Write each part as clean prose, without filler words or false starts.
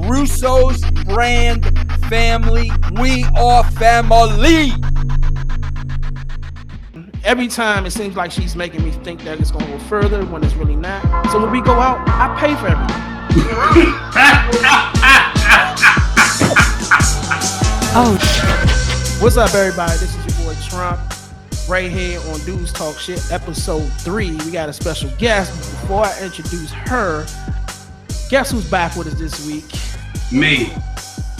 Russos brand family. We are family. Every time it seems like she's making me think that it's gonna go further when it's really not. So when we go out, I pay for everything. Oh, what's up, everybody? This is your boy Trump, right here on Dudes Talk Shit, episode 3. We got a special guest. Before I introduce her, guess who's back with us this week? Me.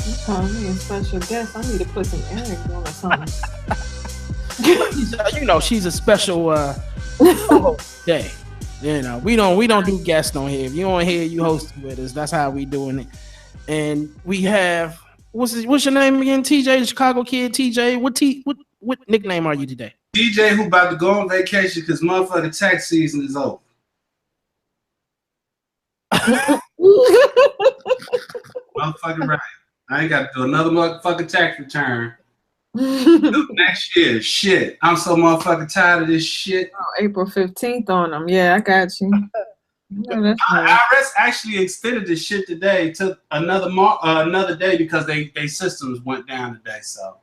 You calling me a special guest? I need to put some earrings on or something. You know, she's a special day. You know, we don't do guests on here. If you on here, you host with us. That's how we doing it. And we have what's your name again? TJ, the Chicago kid. TJ, what nickname are you today? DJ who about to go on vacation because motherfucking tax season is over. Motherfucking right. I ain't got to do another motherfucking tax return. Next year, shit. I'm so motherfucking tired of this shit. Oh, April 15th on them. Yeah, I got you. IRS actually extended this shit today to another day because they systems went down today. So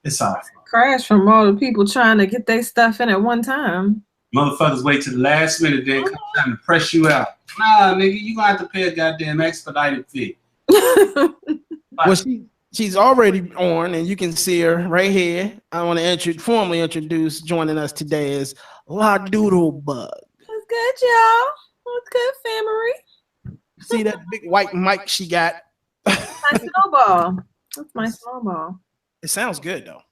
it's all right. Crash from all the people trying to get their stuff in at one time. Motherfuckers wait to the last minute, then come trying to press you out. Nah, nigga, you gonna have to pay a goddamn expedited fee. Well, she's already on, and you can see her right here. I want to formally introduce joining us today is La Doodlebug. What's good, y'all? What's good, family? See that big white mic she got? My snowball. That's my snowball. It sounds good though.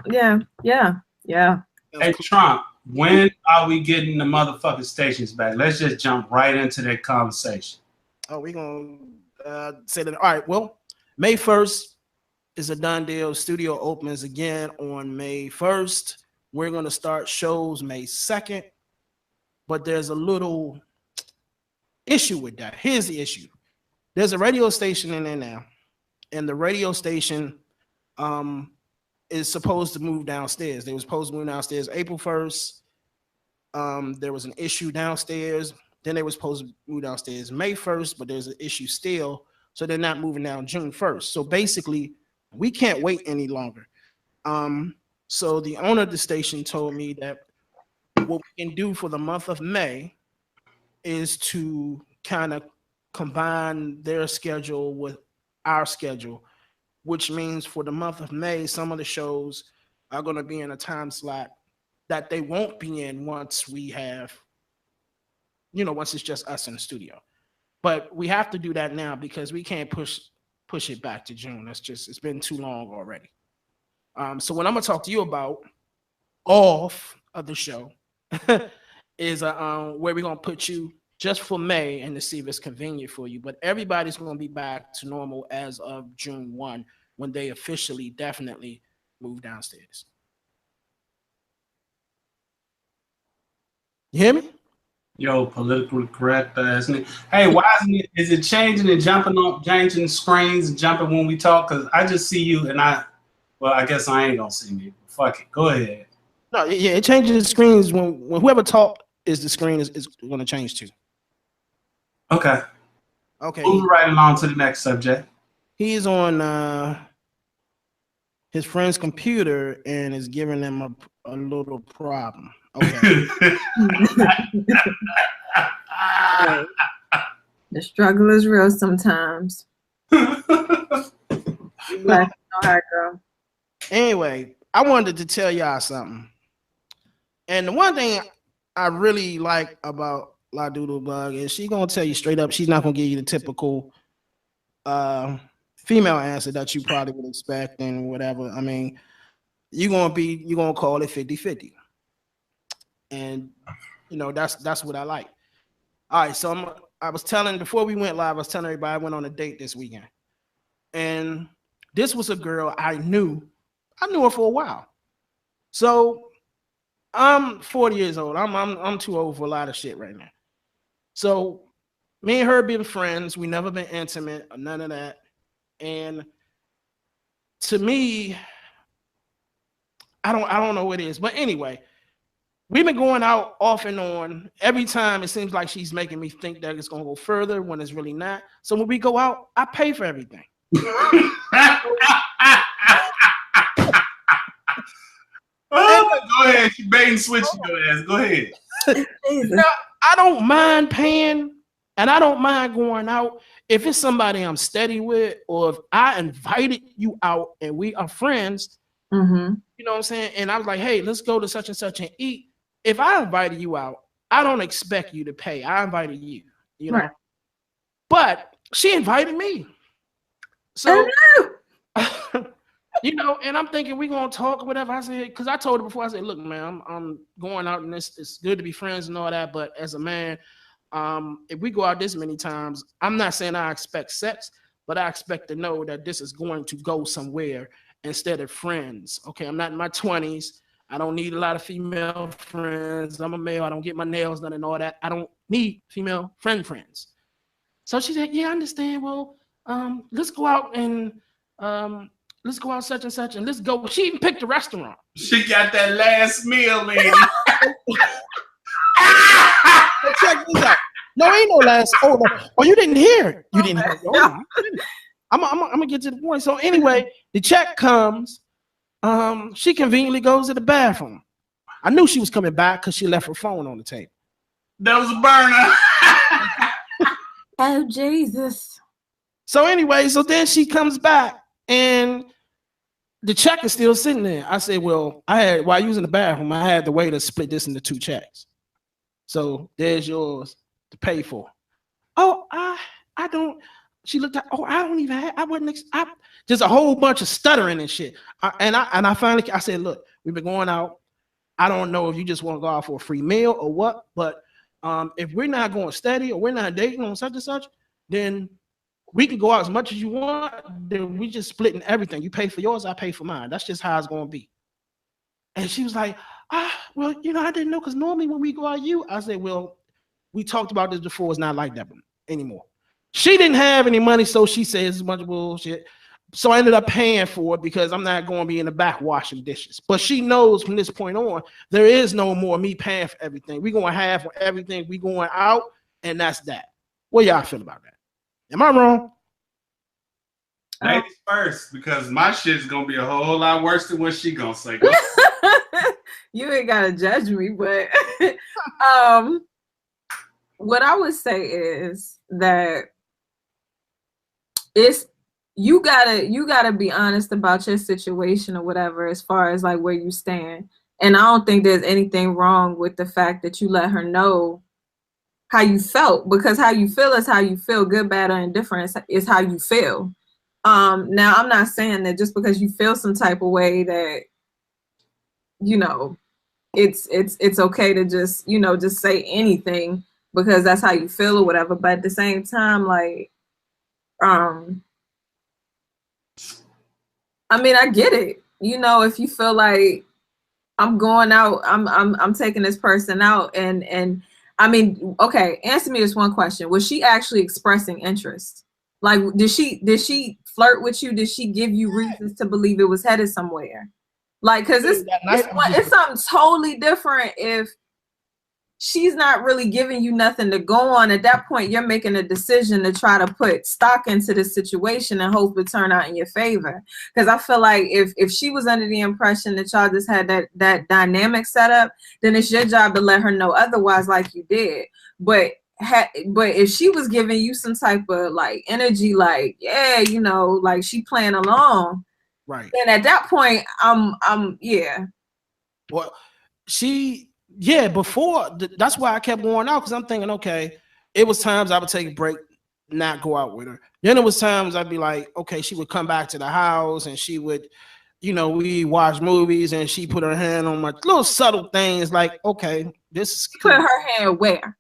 Yeah. Hey Trump, when are we getting the motherfucking stations back? Let's just jump right into that conversation. Oh, we're gonna say that. All right. Well, May 1st is a done deal. Studio opens again on May 1st. We're gonna start shows May 2nd, but there's a little issue with that. Here's the issue: there's a radio station in there now, and the radio station is supposed to move downstairs. They were supposed to move downstairs April 1st. There was an issue downstairs. Then they were supposed to move downstairs May 1st, but there's an issue still. So they're not moving down June 1st. So basically, we can't wait any longer. So the owner of the station told me that what we can do for the month of May is to kind of combine their schedule with our schedule, which means for the month of May, some of the shows are going to be in a time slot that they won't be in once we have, once it's just us in the studio. But we have to do that now because we can't push it back to June. It's been too long already. So what I'm going to talk to you about off of the show is where we're going to put you just for May and to see if it's convenient for you. But everybody's going to be back to normal as of June 1 when they officially definitely move downstairs. You hear me? Yo, politically correct ass nigga. Hey, why is it changing and changing screens and jumping when we talk? Because I just see you and I guess I ain't gonna see me. Fuck it. Go ahead. No, yeah, it changes the screens when whoever talk is the screen is going to change to. Okay. Okay. Move right along to the next subject. He's on his friend's computer and is giving them a little problem. Okay. The struggle is real sometimes. Anyway, I wanted to tell y'all something. And the one thing I really like about La Doodlebug is she's gonna tell you straight up, she's not gonna give you the typical female answer that you probably would expect and whatever. I mean, you're gonna call it 50-50. And that's what I like. All right, so I was telling before we went live, I was telling everybody I went on a date this weekend. And this was a girl I knew her for a while. So I'm 40 years old. I'm too old for a lot of shit right now. So me and her been friends. We never been intimate or none of that. And to me, I don't know what it is. But anyway, we've been going out off and on. Every time it seems like she's making me think that it's gonna go further when it's really not. So when we go out, I pay for everything. Oh, go ahead. She bait and switch your ass. Go ahead. Now, I don't mind paying, and I don't mind going out if it's somebody I'm steady with, or if I invited you out and we are friends. Mm-hmm. You know what I'm saying? And I was like, hey, let's go to such and such and eat. If I invited you out, I don't expect you to pay. I invited you, you know. Right. But she invited me. So, you know, and I'm thinking we're gonna talk or whatever. I said, because I told her before, I said, look, man, I'm going out and it's good to be friends and all that. But as a man, if we go out this many times, I'm not saying I expect sex, but I expect to know that this is going to go somewhere instead of friends. Okay, I'm not in my 20s. I don't need a lot of female friends. I'm a male. I don't get my nails done and all that. I don't need female friends. So she said, yeah, I understand. Well, let's go out and let's go out such and such and let's go. She even picked a restaurant. She got that last meal, man. Check this out. No, ain't no last. Oh, no. Oh, you didn't hear. You didn't hear. Oh, I'm gonna get to the point. So anyway, the check comes. She conveniently goes to the bathroom. I knew she was coming back because she left her phone on the table. That was a burner. Oh, Jesus. So anyway, so then she comes back and the check is still sitting there. I said, well, while using the bathroom, I had the way to split this into 2 checks. So there's yours to pay for. Oh, I don't. She looked at. Oh, I don't even have. I wasn't. Just a whole bunch of stuttering and shit. I finally I said, look, we've been going out. I don't know if you just want to go out for a free meal or what, but if we're not going steady or we're not dating on such and such, then we can go out as much as you want. Then we just splitting everything. You pay for yours, I pay for mine. That's just how it's going to be. And she was like, well, you know, I didn't know because normally when we go out, I said, well, we talked about this before. It's not like that anymore. She didn't have any money, so she says it's a bunch of bullshit. So I ended up paying for it because I'm not going to be in the back washing dishes. But she knows from this point on, there is no more me paying for everything. We're going to have for everything. We going out, and that's that. What y'all feel about that? Am I wrong? Ladies first, because my shit's going to be a whole lot worse than what she going to say. You ain't got to judge me, but what I would say is that you gotta be honest about your situation or whatever as far as like where you stand. And I don't think there's anything wrong with the fact that you let her know how you felt, because how you feel is how you feel. Good, bad, or indifferent is how you feel. Now I'm not saying that just because you feel some type of way that, you know, it's okay to just, you know, just say anything because that's how you feel or whatever. But at the same time, like, I mean, I get it. You know, if you feel like I'm going out, I'm taking this person out, and I mean, okay, answer me this one question: was she actually expressing interest? Like, did she flirt with you? Did she give you reasons to believe it was headed somewhere? Like, because it's something totally different if she's not really giving you nothing to go on. At that point, you're making a decision to try to put stock into the situation and hope it turn out in your favor. Because I feel like if she was under the impression that y'all just had that dynamic set up, then it's your job to let her know otherwise, like you did. But if she was giving you some type of like energy, like, yeah, you know, like she playing along, right? Then at that point, yeah. Well, before that's why I kept going out, because I'm thinking, okay, it was times I would take a break, not go out with her. Then it was times I'd be like, okay, she would come back to the house and she would, you know, we watch movies and she put her hand on my little subtle things, like, okay, this is put her hand where?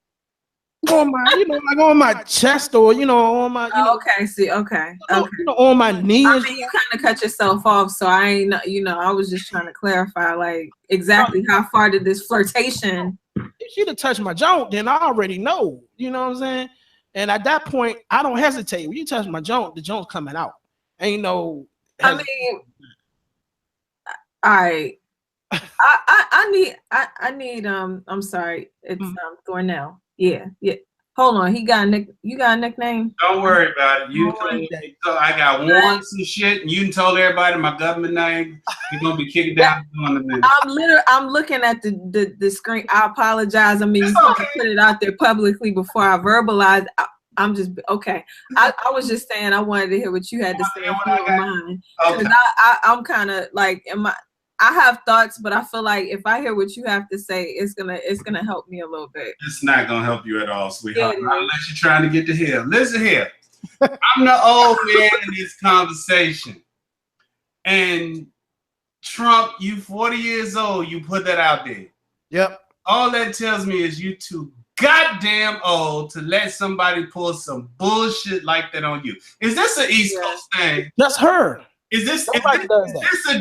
On my, you know, like on my chest, or you know, on my. You know, okay, see, okay, you know, on my knees. I mean, you kind of cut yourself off, so I ain't, you know, I was just trying to clarify, like, exactly how far did this flirtation? If she'd have touched my joint, then I already know. You know what I'm saying? And at that point, I don't hesitate. When you touch my joint, the joint's coming out. Ain't no. I mean, all right. I need I'm sorry, it's going now. Yeah. Hold on, you got a nickname? Don't worry about it. You told me, I got warrants and shit, and you can tell everybody my government name. You're gonna be kicking down the minute. I'm looking at the screen. I apologize. I mean, you okay. put it out there publicly before I verbalize. I'm just okay. I was just saying I wanted to hear what you had to say. If you don't mind, because I'm kind of like, I have thoughts, but I feel like if I hear what you have to say, it's gonna help me a little bit. It's not gonna help you at all, sweetheart. Unless you're trying to get to here. Listen here. I'm the old man in this conversation. And Trump, you 40 years old, you put that out there. Yep. All that tells me is you too goddamn old to let somebody pull some bullshit like that on you. Is this an East Coast thing? That's her. Is this a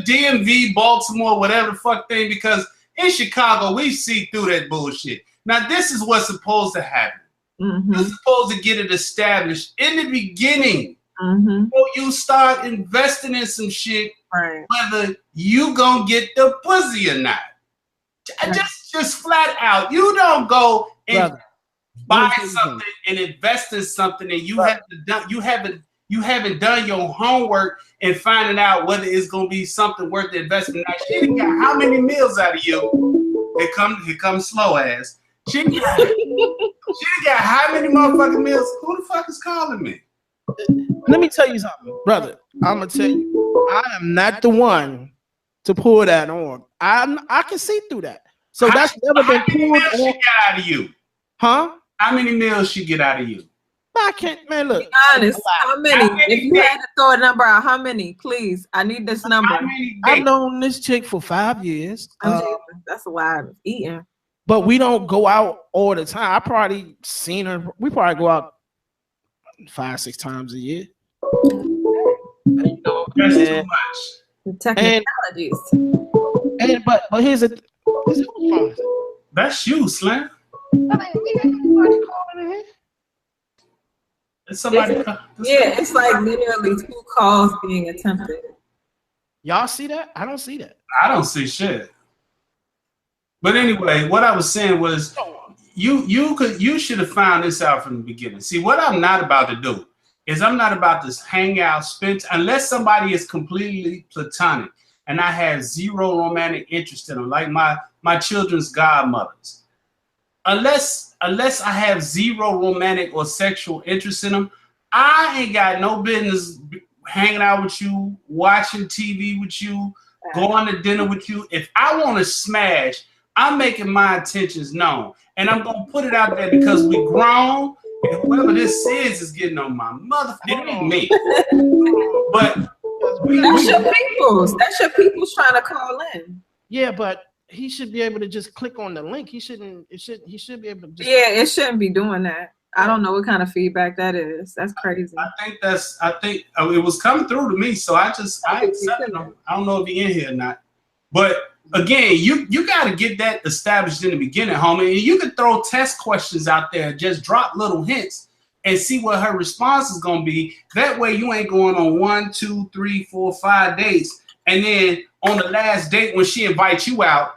DMV, Baltimore, whatever the fuck thing? Because in Chicago, we see through that bullshit. Now, this is what's supposed to happen. Mm-hmm. You're supposed to get it established in the beginning. Mm-hmm. Before you start investing in some shit, right, whether you gonna get the pussy or not. Right. Just flat out. You don't go and buy something and invest in something and you haven't done your homework and finding out whether it's gonna be something worth the investment. Now, she done got how many meals out of you? Here comes slow ass. She got how many motherfucking meals? Who the fuck is calling me? Let me tell you something, brother. I'm gonna tell you, I am not the one to pull that on. I can see through that. So that's never been pulled on. She get out of you, huh? How many meals she get out of you? I can't, man. Look, be honest. How many? If you had to throw a number out, how many? Please, I need this number. I've known this chick for 5 years. That's a lot of eating. But we don't go out all the time. I probably seen her. We probably go out 5-6 times a year. You know, that's too much. The technicalities. But here's a. That's you, Slam. It's somebody. It's like literally 2 calls being attempted. Y'all see that? I don't see that. I don't see shit. But anyway, what I was saying was, you should have found this out from the beginning. See, what I'm not about to do is I'm not about to hang out, unless somebody is completely platonic and I have zero romantic interest in them, like my children's godmothers. Unless I have zero romantic or sexual interest in them, I ain't got no business hanging out with you, watching TV with you, going to dinner with you. If I want to smash, I'm making my intentions known. And I'm going to put it out there because we grown, and whoever this is getting on my motherfucker. It ain't me. But that's your peoples. That's your peoples trying to call in. Yeah, but he should be able to just click on the link. He should be able to just it shouldn't be doing that. I don't know what kind of feedback that is. That's crazy. I think it was coming through to me, so I accepted him. I don't know if he in here or not. But again, you got to get that established in the beginning, homie. And you can throw test questions out there, just drop little hints and see what her response is gonna be. That way you ain't going on 1, 2, 3, 4, 5 dates. And then on the last date, when she invites you out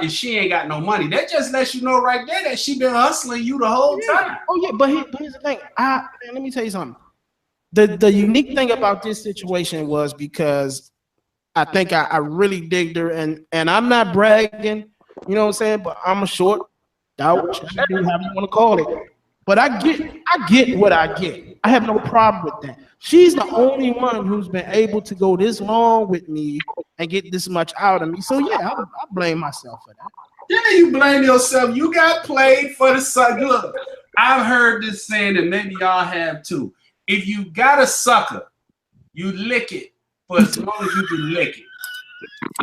and she ain't got no money. That just lets you know right there that she been hustling you the whole time. Oh yeah, but here's the thing. Let me tell you something. The unique thing about this situation was because I think I really digged her, and I'm not bragging, you know what I'm saying? But I'm a short doubt, however you want to call it. But I get what I get. I have no problem with that. She's the only one who's been able to go this long with me and get this much out of me. So yeah, I blame myself for that. Yeah, you blame yourself. You got played for the sucker. Look, I've heard this saying, and maybe y'all have too. If you got a sucker, you lick it for as long as you can lick it.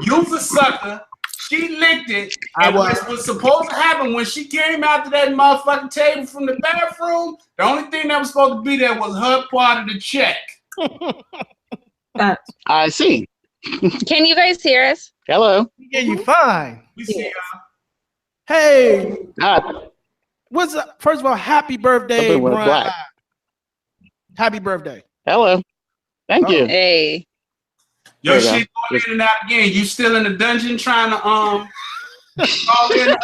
You's a sucker. She licked it. And what was supposed to happen when she came out to that motherfucking table from the bathroom, the only thing that was supposed to be there was her part of the check. I see. Can you guys hear us? Hello. Yeah, you fine. We see y'all. Hey. What's up? First of all, happy birthday, Bryan. Happy birthday. Hello. Thank you. Hey. Your shit going in and out again. You still in the dungeon trying to call in?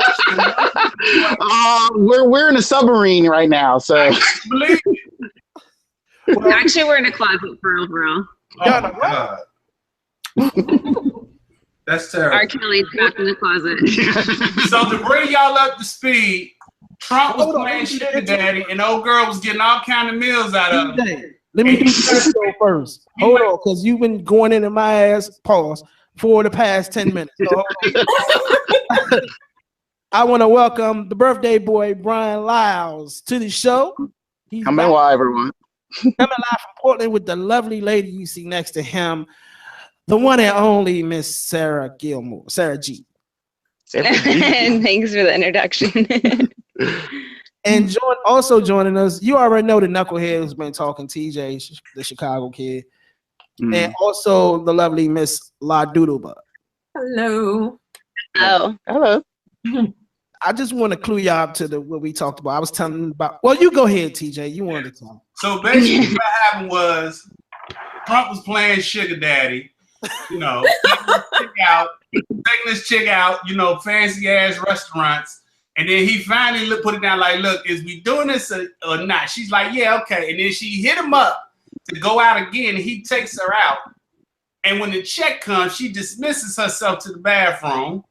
We're in a submarine right now, so. I can't believe it. Well, actually, we're in a closet for real. Oh my God. That's terrible. R. Kelly's trapped in the closet. So to bring y'all up to speed, Trump was playing sugar daddy, and old girl was getting all kind of meals out of him. Let me do this first. Hold on, because you've been going into my ass, pause, for the past 10 minutes. So I want to welcome the birthday boy, Bryan Lyles, to the show. He's coming live, everyone. Coming live from Portland with the lovely lady you see next to him, the one and only Miss Sarah Gilmore, Sarah G. And thanks for the introduction. And also joining us, you already know the knucklehead who's been talking, TJ, the Chicago kid, and also the lovely Miss La Doodlebug. Hello. Oh, hello. I just want to clue y'all up to what we talked about. I was telling them about. Well, you go ahead, TJ. You wanted to talk. So basically, what happened was Trump was playing sugar daddy. You know, taking this chick out. You know, fancy ass restaurants. And then he finally put it down like, look, is we doing this or not? She's like, yeah, okay. And then she hit him up to go out again. He takes her out. And when the check comes, she dismisses herself to the bathroom.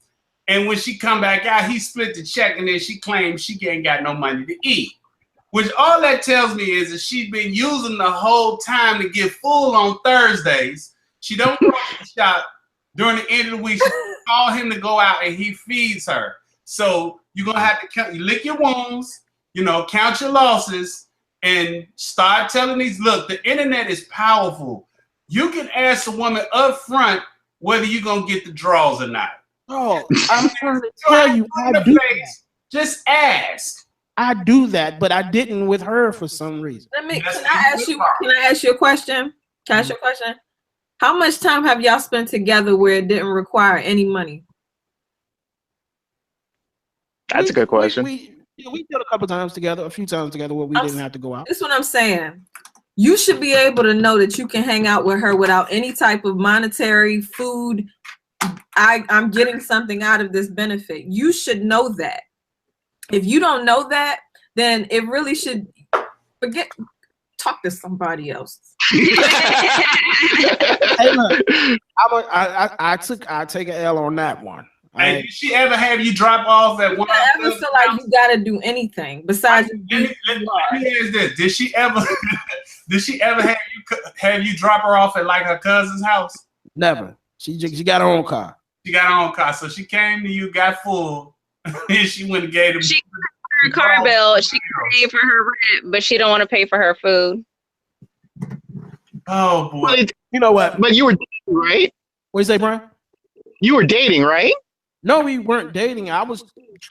And when she come back out, he split the check. And then she claims she ain't got no money to eat. Which all that tells me is that she's been using the whole time to get full on Thursdays. She don't go to the shop during the end of the week. She call him to go out and he feeds her. So you're going to have to lick your wounds, you know, count your losses, and start telling these, look, the internet is powerful. You can ask a woman up front whether you're going to get the draws or not. Oh, I'm trying to tell you, I do that. Just ask. I do that, but I didn't with her for some reason. Can I ask you a question? Can I ask you a question? How much time have y'all spent together where it didn't require any money? That's a good question. We did a couple times together, a few times together where we didn't have to go out. That's what I'm saying. You should be able to know that you can hang out with her without any type of monetary food. I'm getting something out of this benefit. You should know that. If you don't know that, then it really should talk to somebody else. Hey, look, I take an L on that one. Hey, did she ever have you drop off at one? I ever feel like you gotta do anything besides? Let me ask this: Did she ever have you drop her off at like her cousin's house? Never. She got her own car. She got her own car, so she came to you, got full, and she went and gave them. She her car bill. She can pay for her rent, but she don't want to pay for her food. Oh boy! But you know what? But you were dating, right? What you say, Brian? You were dating, right? No, we weren't dating.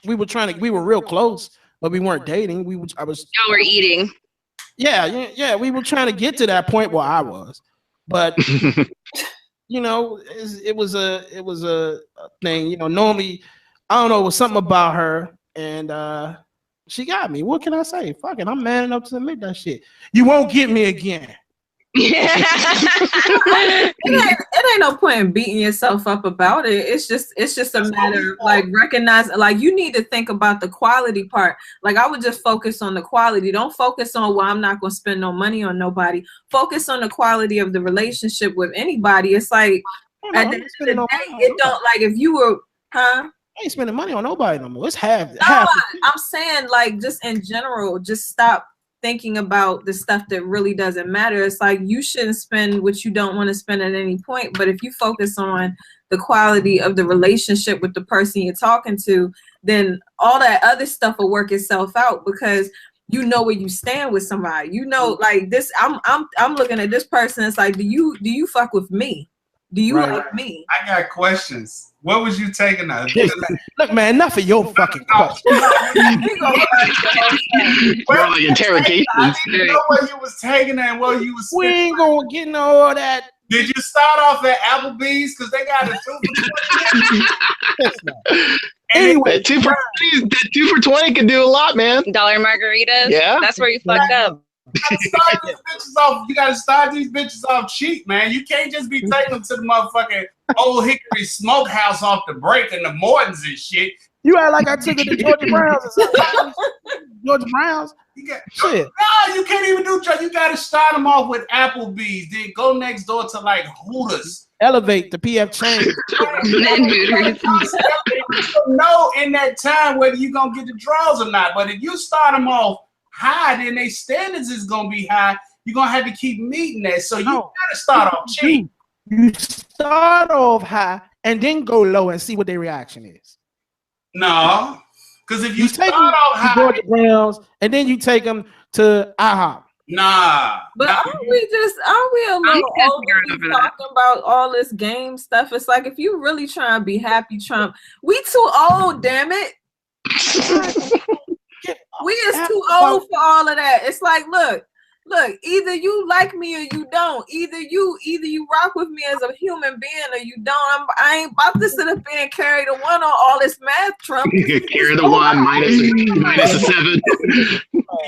We were real close, but we weren't dating. Y'all were eating. Yeah. We were trying to get to that point where I was, but you know, it was a thing. You know, normally, I don't know, it was something about her, and she got me. What can I say? Fuck it, I'm man enough to admit that shit. You won't get me again. Yeah. it ain't no point in beating yourself up about it. It's just a matter of like recognizing, like you need to think about the quality part. Like I would just focus on the quality. Don't focus on, well, I'm not gonna spend no money on nobody. Focus on the quality of the relationship with anybody. It's like at the end of the day, it don't, like if you were, I ain't spending money on nobody no more. It's half. I'm saying like just in general, just stop thinking about the stuff that really doesn't matter. It's like you shouldn't spend what you don't want to spend at any point, but if you focus on the quality of the relationship with the person you're talking to, then all that other stuff will work itself out because you know where you stand with somebody. You know, like this, I'm looking at this person. It's like, do you fuck with me? Do you like me? I got questions. What was you taking us? Look, man, enough of your fucking questions. Well, like interrogations. I didn't know where you was taking that and where you was. We ain't gonna get no all that. Did you start off at Applebee's because they got a 2 for 20? Anyway, that 2 for 20 can do a lot, man. $1 margaritas. Yeah, that's where you fucked up. You gotta start these bitches off cheap, man. You can't just be taking them to the motherfucking Old Hickory Smokehouse off the break and the Mortons and shit. You act like I took it to Georgia Browns or something. Georgia Browns? Shit. No, you can't even do. You gotta start them off with Applebee's, then go next door to like Hooters. Elevate the PF chain. know in that time whether you're gonna get the draws or not. But if you start them off high, then their standards is gonna be high. You're gonna have to keep meeting that. So you gotta start off cheap. You start off high and then go low and see what their reaction is. No, because if you take start them off to high, Georgia Browns and then you take them to IHOP. nah. But aren't we a little overly talking about all this game stuff? It's like if you really trying to be happy, Trump, we too old, damn it. We is too old for all of that. It's like, look, either you like me or you don't. Either you rock with me as a human being or you don't. I ain't about to sit up there and carry the one on all this math, Trump. Carry the one minus a 7.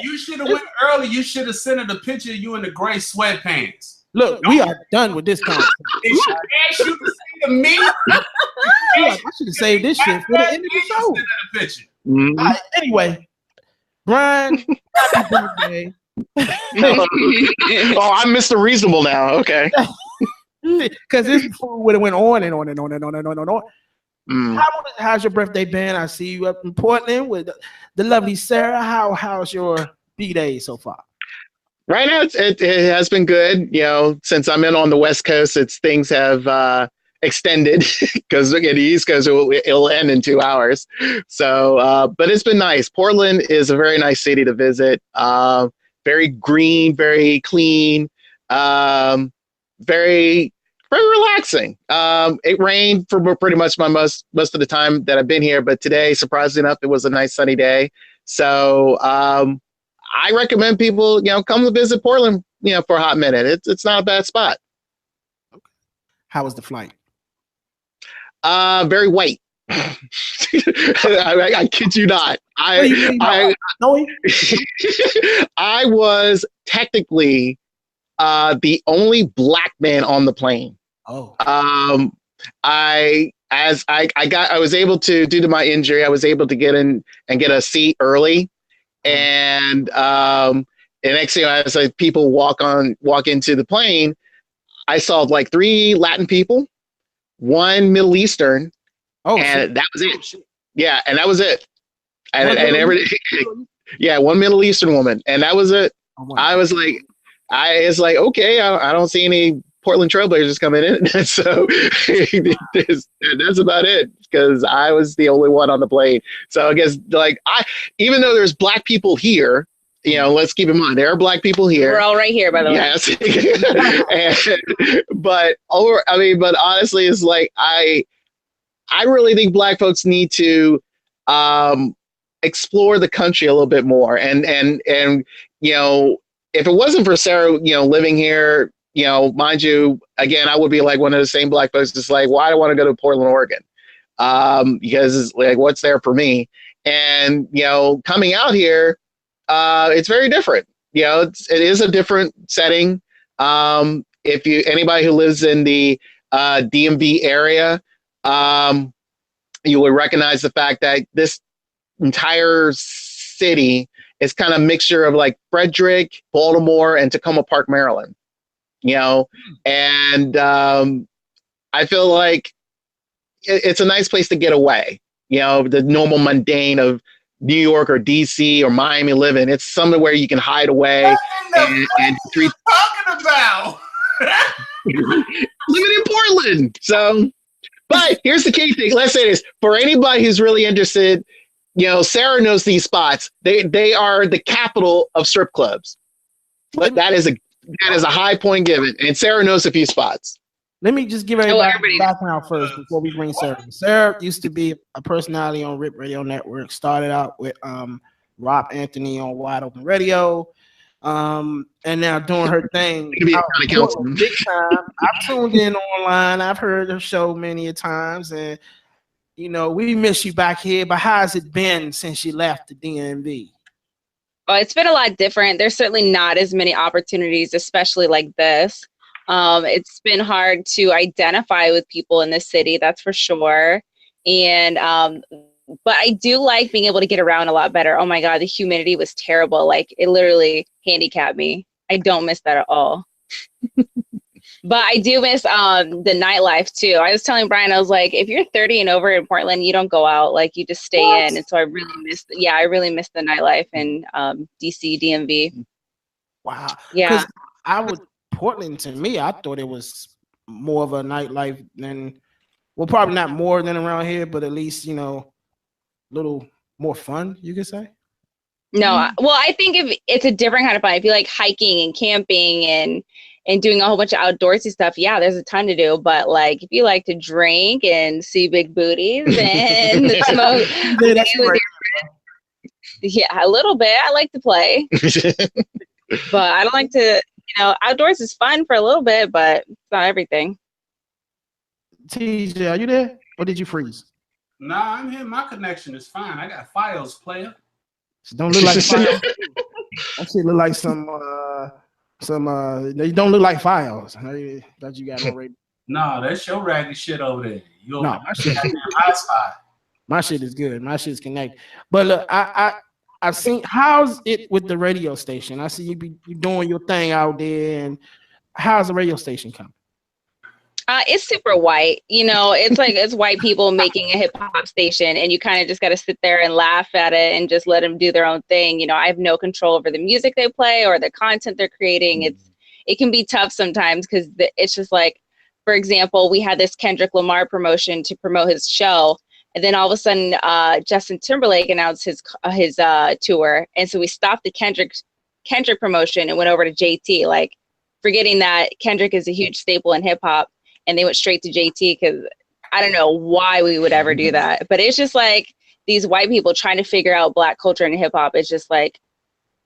You should have went early. You should have sent her the picture of you in the gray sweatpants. Look, we are done with this conversation. Did she ask you to see the me? I should have saved this shit for the end of the show. The picture. Mm-hmm. All right, anyway, Bryan, happy birthday. Oh, I'm Mr. Reasonable now. Okay. Because this food would have went on and on and on and on and on and on. How's your birthday been? I see you up in Portland with the lovely Sarah. How's your B-Day so far? Right now, it has been good. You know, since I'm in on the West Coast, things have extended because at the East Coast it'll end in 2 hours. So, but it's been nice. Portland is a very nice city to visit. Very green, very clean, very relaxing. It rained for pretty much most of the time that I've been here, but today, surprisingly enough, it was a nice sunny day. So I recommend people, come to visit Portland, for a hot minute. It's not a bad spot. How was the flight? Very white. I kid you not. I was technically the only black man on the plane. Oh. I was able to, due to my injury, I was able to get in and get a seat early. And the next thing, as people walk into the plane, I saw like 3 Latin people, 1 Middle Eastern. Oh, and that was it. Yeah, and that was it. And yeah, 1 Middle Eastern woman, and that was it. Oh, I was like, okay, I don't see any Portland Trailblazers coming in, so that's about it. Because I was the only one on the plane. So I guess even though there's black people here, let's keep in mind there are black people here. We're all right here, by the way. Yes. But honestly, it's like I really think black folks need to explore the country a little bit more. And if it wasn't for Sarah, living here, mind you, again, I would be like one of the same black folks that's like, why do I want to go to Portland, Oregon? Because it's like, what's there for me? And, coming out here, it's very different. It is a different setting. If anybody who lives in the DMV area, you would recognize the fact that this entire city is kind of a mixture of like Frederick, Baltimore, and Tacoma Park, Maryland. And I feel like it's a nice place to get away. The normal mundane of New York or DC or Miami living. It's somewhere where you can hide away. What are you talking about? Living in Portland. So, but here's the key thing. Let's say this. For anybody who's really interested, Sarah knows these spots. They are the capital of strip clubs. But that is a high point given. And Sarah knows a few spots. Let me just give everybody background first before we bring Sarah. Sarah used to be a personality on RIP Radio Network. Started out with Rob Anthony on Wide Open Radio. And now doing her thing. Big time. I've tuned in online. I've heard her show many a times. And, we miss you back here. But how's it been since you left the DMV? Well, it's been a lot different. There's certainly not as many opportunities, especially like this. It's been hard to identify with people in the city, that's for sure. And but I do like being able to get around a lot better. Oh my God, the humidity was terrible. Like it literally handicapped me. I don't miss that at all. But I do miss the nightlife too. I was telling Bryan, I was like, if you're 30 and over in Portland, you don't go out, like you just stay in. And so I really miss the nightlife in DC, DMV. Wow. Yeah. Portland, to me, I thought it was more of a nightlife than, well, probably not more than around here, but at least, you know, a little more fun, you could say. No, well, I think if it's a different kind of fun. If you like hiking and camping and doing a whole bunch of outdoorsy stuff, yeah, there's a ton to do. But like, if you like to drink and see big booties and smoke, yeah, a little bit. I like to play, but I don't like to. You know, outdoors is fun for a little bit, but it's not everything. TJ, are you there, or did you freeze? Nah, I'm here. My connection is fine. I got files, player. Don't look like files. That shit look like some. They don't look like files that you got already. No, that's your ragged shit over there. No, my shit. My shit is good. My shit's connected. But look, I seen, how's it with the radio station? I see you doing your thing out there, and how's the radio station coming? It's super white, you know. It's like it's white people making a hip hop station, and you kind of just got to sit there and laugh at it and just let them do their own thing. You know, I have no control over the music they play or the content they're creating. It can be tough sometimes because it's just like, for example, we had this Kendrick Lamar promotion to promote his show. And then all of a sudden, Justin Timberlake announced his tour, and so we stopped the Kendrick promotion and went over to JT, like forgetting that Kendrick is a huge staple in hip hop, and they went straight to JT because I don't know why we would ever do that, but it's just like these white people trying to figure out Black culture and hip hop. It's just like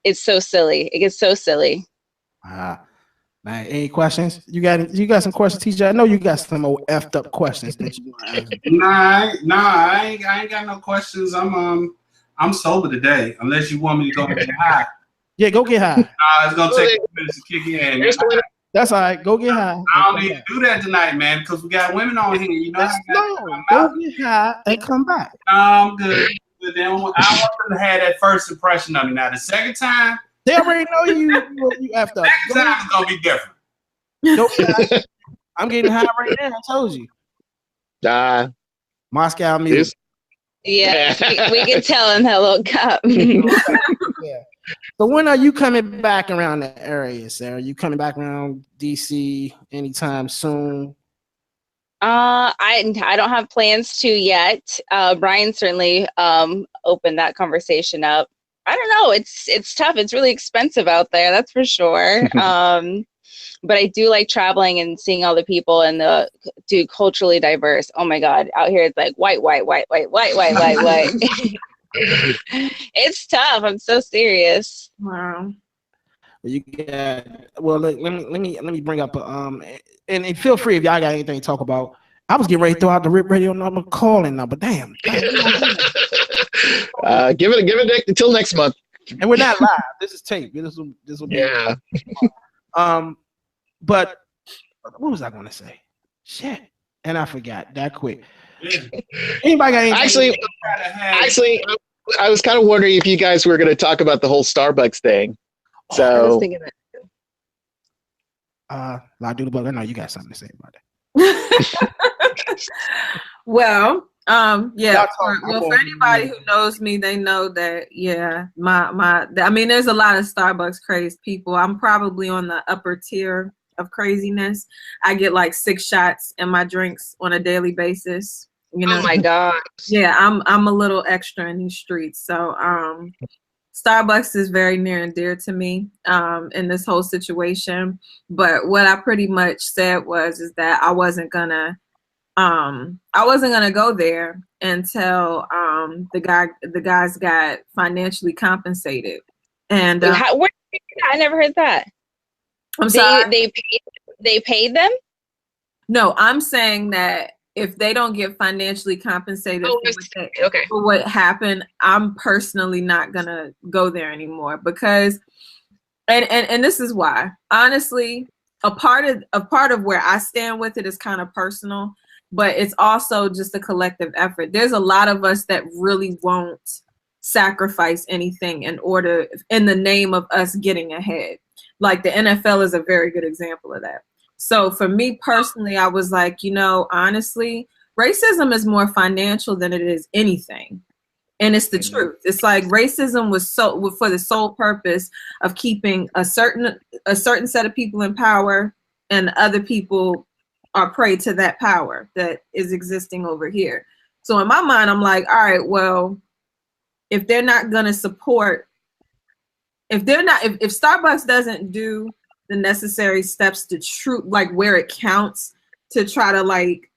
it's so silly. It gets so silly. Man, any questions? You got some questions, TJ? I know you got some old effed up questions that you want to ask. Nah, I ain't got no questions. I'm sober today, unless you want me to go get high. Yeah, go get high. It's gonna take 2 minutes to kick in. That's all right. Go get high. I don't need to do that tonight, man, because we got women on here. You know, go get high and come back. I'm good. But then I want them to have that first impression of me. Now the second time. They already know you effed up. Next time it's gonna be different. I'm getting high right now. I told you. Moscow music. Yeah, we can tell him hello, cop. Yeah. So when are you coming back around the area, Sarah? Are you coming back around DC anytime soon? I don't have plans to yet. Bryan certainly opened that conversation up. I don't know. It's tough. It's really expensive out there. That's for sure. But I do like traveling and seeing all the people and culturally diverse. Oh my God. Out here, it's like white. It's tough. I'm so serious. Wow. Look, let me bring up and feel free if y'all got anything to talk about. I was getting ready to throw out the RIP radio number, calling number. Damn. Give it until next month. And we're not live. This is tape. This will be. Yeah. But what was I going to say? Shit. And I forgot that quick. Anybody got anything? Actually, I was kind of wondering if you guys were going to talk about the whole Starbucks thing. So. I was thinking that. Doodlebug, I know you got something to say about that. Well, yeah. For anybody who knows me, they know that I mean, there's a lot of Starbucks crazed people. I'm probably on the upper tier of craziness. I get like 6 shots in my drinks on a daily basis. You know? Oh my God. Yeah, I'm a little extra in these streets. So Starbucks is very near and dear to me in this whole situation. But what I pretty much said is that I wasn't gonna go there until the guys got financially compensated. And I never heard that. I'm sorry. They paid them? No, I'm saying that if they don't get financially compensated Okay. for what happened, I'm personally not gonna go there anymore, because and this is why. Honestly, a part of where I stand with it is kind of personal, but it's also just a collective effort. There's a lot of us that really won't sacrifice anything in the name of us getting ahead. Like the NFL is a very good example of that. So for me personally, I was like, honestly, racism is more financial than it is anything. And it's the truth. It's like racism was for the sole purpose of keeping a certain set of people in power, and other people are prey to that power that is existing over here. So in my mind, I'm like, all right, well, if they're not going to support, if Starbucks doesn't do the necessary steps to where it counts to try to like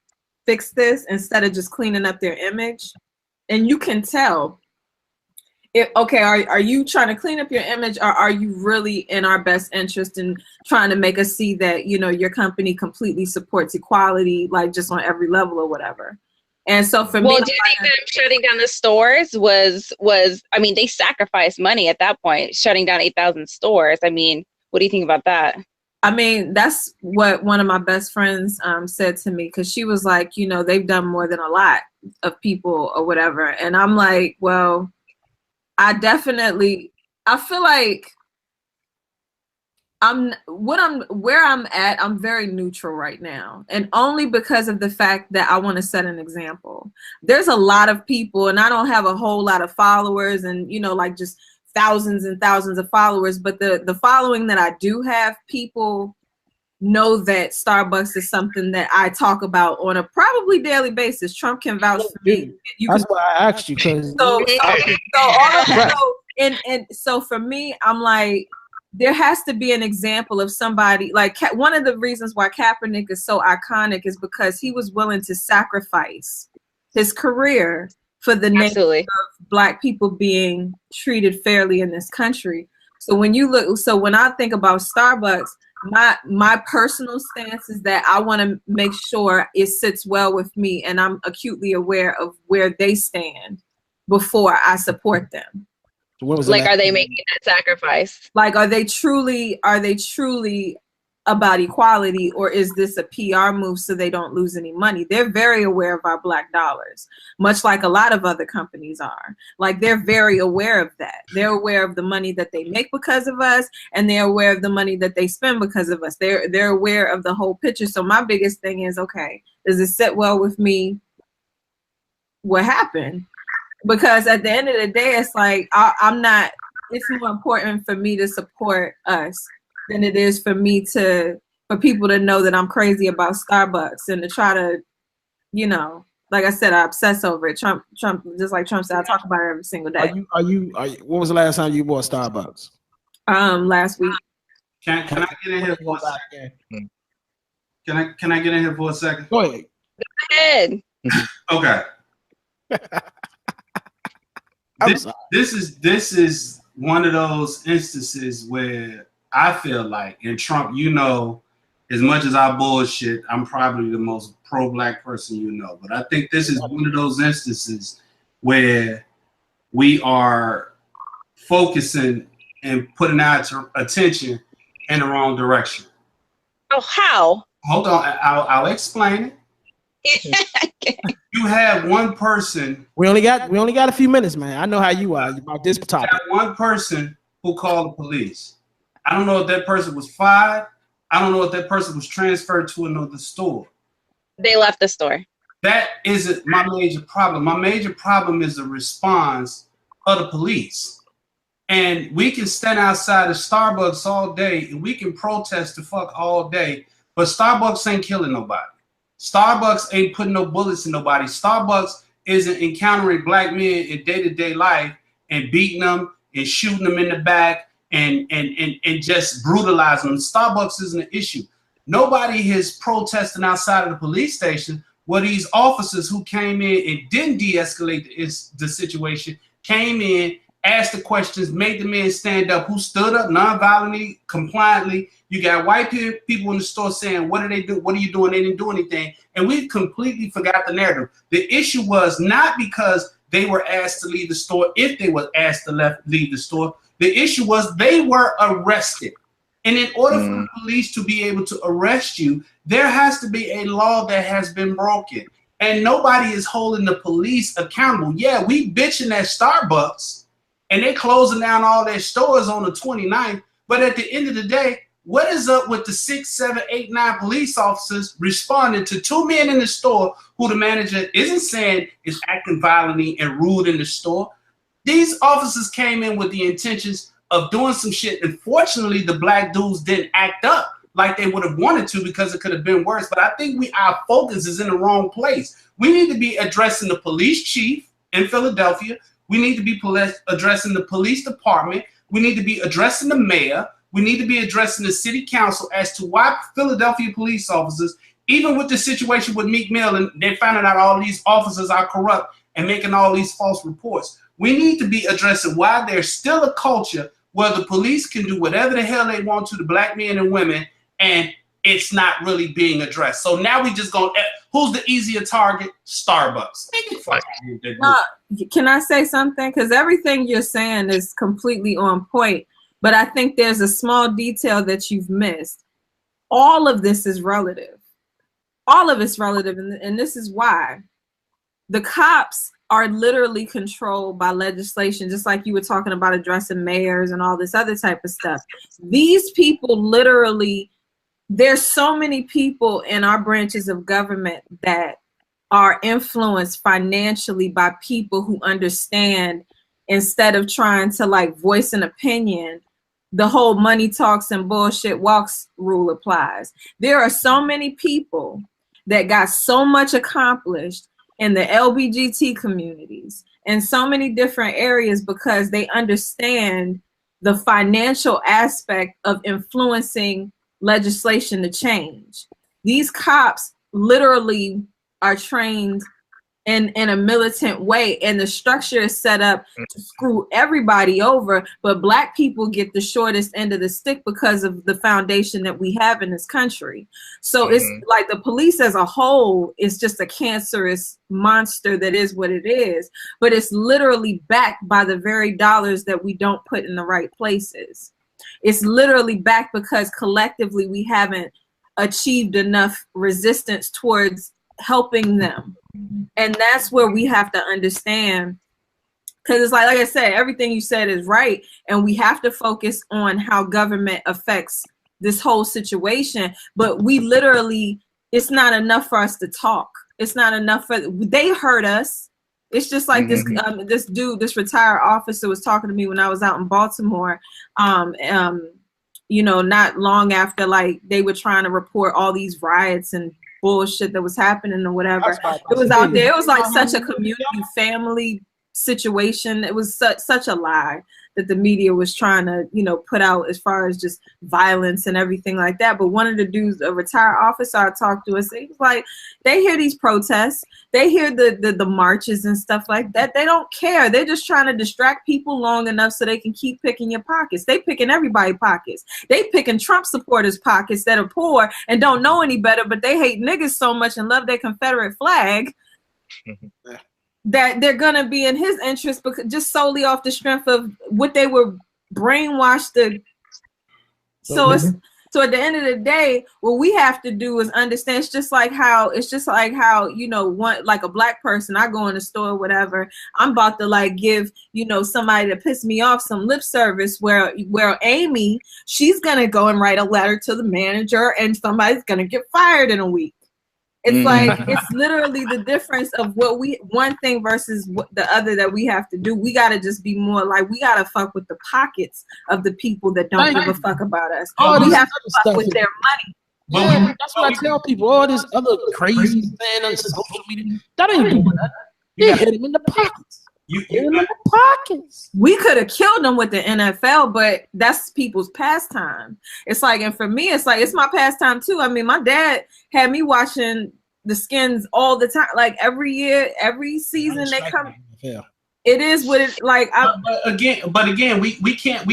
fix this instead of just cleaning up their image, and you can tell are you trying to clean up your image, or are you really in our best interest in trying to make us see that your company completely supports equality, like just on every level or whatever. And so for me, do you think that shutting down the stores was I mean, they sacrificed money at that point, shutting down 8,000 stores. I mean, what do you think about that? I mean, that's what one of my best friends said to me, because she was like, they've done more than a lot of people or whatever. And I'm like, well, I feel like where I'm at, I'm very neutral right now. And only because of the fact that I want to set an example. There's a lot of people, and I don't have a whole lot of followers and, like just thousands and thousands of followers, but the following that I do have, people know that Starbucks is something that I talk about on a probably daily basis. Trump can vouch for me. That's why I asked you. So for me, I'm like, there has to be an example of somebody like one of the reasons why Kaepernick is so iconic is because he was willing to sacrifice his career for the name of Black people being treated fairly in this country. So when I think about Starbucks, my personal stance is that I want to make sure it sits well with me, and I'm acutely aware of where they stand before I support them. Like, are they making that sacrifice? Like, are they truly about equality, or is this a PR move so they don't lose any money? They're very aware of our Black dollars, much like a lot of other companies are. Like, they're very aware of that. They're aware of the money that they make because of us, and they're aware of the money that they spend because of us. They're aware of the whole picture. So my biggest thing is, okay, does it sit well with me what happened? Because at the end of the day, it's like, it's more important for me to support us than it is for people to know that I'm crazy about Starbucks and to try to, like I said, I obsess over it. Trump, just like Trump said, I talk about it every single day. Are you, what was the last time you bought Starbucks? Last week. Can I get in here for a second? Can I get in here for a second? Go ahead. Go ahead. Okay. This is one of those instances where I feel like, and Trump, as much as I bullshit, I'm probably the most pro-Black person but I think this is one of those instances where we are focusing and putting our attention in the wrong direction. Oh, how? Hold on, I'll explain it. You have one person. We only got a few minutes, man. I know how you are about this topic. You have one person who called the police. I don't know if that person was fired. I don't know if that person was transferred to another store. They left the store. That isn't my major problem. My major problem is the response of the police. And we can stand outside of Starbucks all day and we can protest the fuck all day, but Starbucks ain't killing nobody. Starbucks ain't putting no bullets in nobody. Starbucks isn't encountering Black men in day-to-day life and beating them and shooting them in the back and just brutalizing them. Starbucks isn't an issue. Nobody is protesting outside of the police station where these officers who came in and didn't de-escalate the situation came in asked the questions, made the man stand up, who stood up non-violently, compliantly. You got white people in the store saying, what do they do? What are you doing? They didn't do anything. And we completely forgot the narrative. The issue was not because they were asked to leave the store, if they were asked to leave the store. The issue was they were arrested. And in order for the police to be able to arrest you, there has to be a law that has been broken. And nobody is holding the police accountable. Yeah, we bitching at Starbucks and they're closing down all their stores on the 29th. But at the end of the day, what is up with the 6, 7, 8, 9 police officers responding to 2 men in the store who the manager isn't saying is acting violently and rude in the store? These officers came in with the intentions of doing some shit. Unfortunately, the black dudes didn't act up like they would have wanted to because it could have been worse. But I think our focus is in the wrong place. We need to be addressing the police chief in Philadelphia. We need to be addressing the police department. We need to be addressing the mayor. We need to be addressing the city council as to why Philadelphia police officers, even with the situation with Meek Mill, and they found out all these officers are corrupt and making all these false reports. We need to be addressing why there's still a culture where the police can do whatever the hell they want to the black men and women, and it's not really being addressed. So now we just go, who's the easier target? Starbucks. Can I say something? Because everything you're saying is completely on point, but I think there's a small detail that you've missed. All of this is relative. All of it's relative, and this is why. The cops are literally controlled by legislation, just like you were talking about addressing mayors and all this other type of stuff. These people literally, there's so many people in our branches of government that are influenced financially by people who understand, instead of trying to like voice an opinion, the whole money talks and bullshit walks rule applies. There are so many people that got so much accomplished in the LBGT communities and so many different areas because they understand the financial aspect of influencing legislation to change. These cops literally are trained in a militant way, and the structure is set up to screw everybody over, but black people get the shortest end of the stick because of the foundation that we have in this country. So it's like the police as a whole is just a cancerous monster that is what it is, but it's literally backed by the very dollars that we don't put in the right places. It's literally backed because collectively we haven't achieved enough resistance towards helping them. And that's where we have to understand, because it's like I said, everything you said is right, and we have to focus on how government affects this whole situation. But we literally, it's not enough for us to talk. It's not enough for, they hurt us. It's just like this dude, this retired officer was talking to me when I was out in Baltimore, you know, not long after like they were trying to report all these riots and bullshit that was happening or whatever. It was out there. It was like such a community family situation. It was such a lie that the media was trying to, you know, put out as far as just violence and everything like that. But one of the dudes, a retired officer I talked to, he was like, they hear these protests, they hear the marches and stuff like that. They don't care. They're just trying to distract people long enough so they can keep picking your pockets. They picking everybody's pockets. They picking Trump supporters' pockets that are poor and don't know any better, but they hate niggas so much and love their Confederate flag that they're gonna be in his interest, because just solely off the strength of what they were brainwashed to. So it's, so at the end of the day, what we have to do is understand. It's just like how you know, one, like a black person, I go in the store or whatever, I'm about to like give, you know, somebody that pissed me off some lip service, where Amy, she's gonna go and write a letter to the manager and somebody's gonna get fired in a week. It's like, it's literally the difference of what one thing versus what the other that we have to do. We got to just be more like, we got to fuck with the pockets of the people that don't give a fuck about us. We have to fuck with their money. Yeah, that's what I tell people. All this other crazy thing on social media, that ain't doing nothing. They hit him in the pockets. In the pockets. We could have killed them with the NFL, but that's people's pastime. It's like, and for me, it's like, it's my pastime too. I mean, my dad had me watching the Skins all the time. Like every year, every season they come. Yeah. It is what it like. But again, we can't.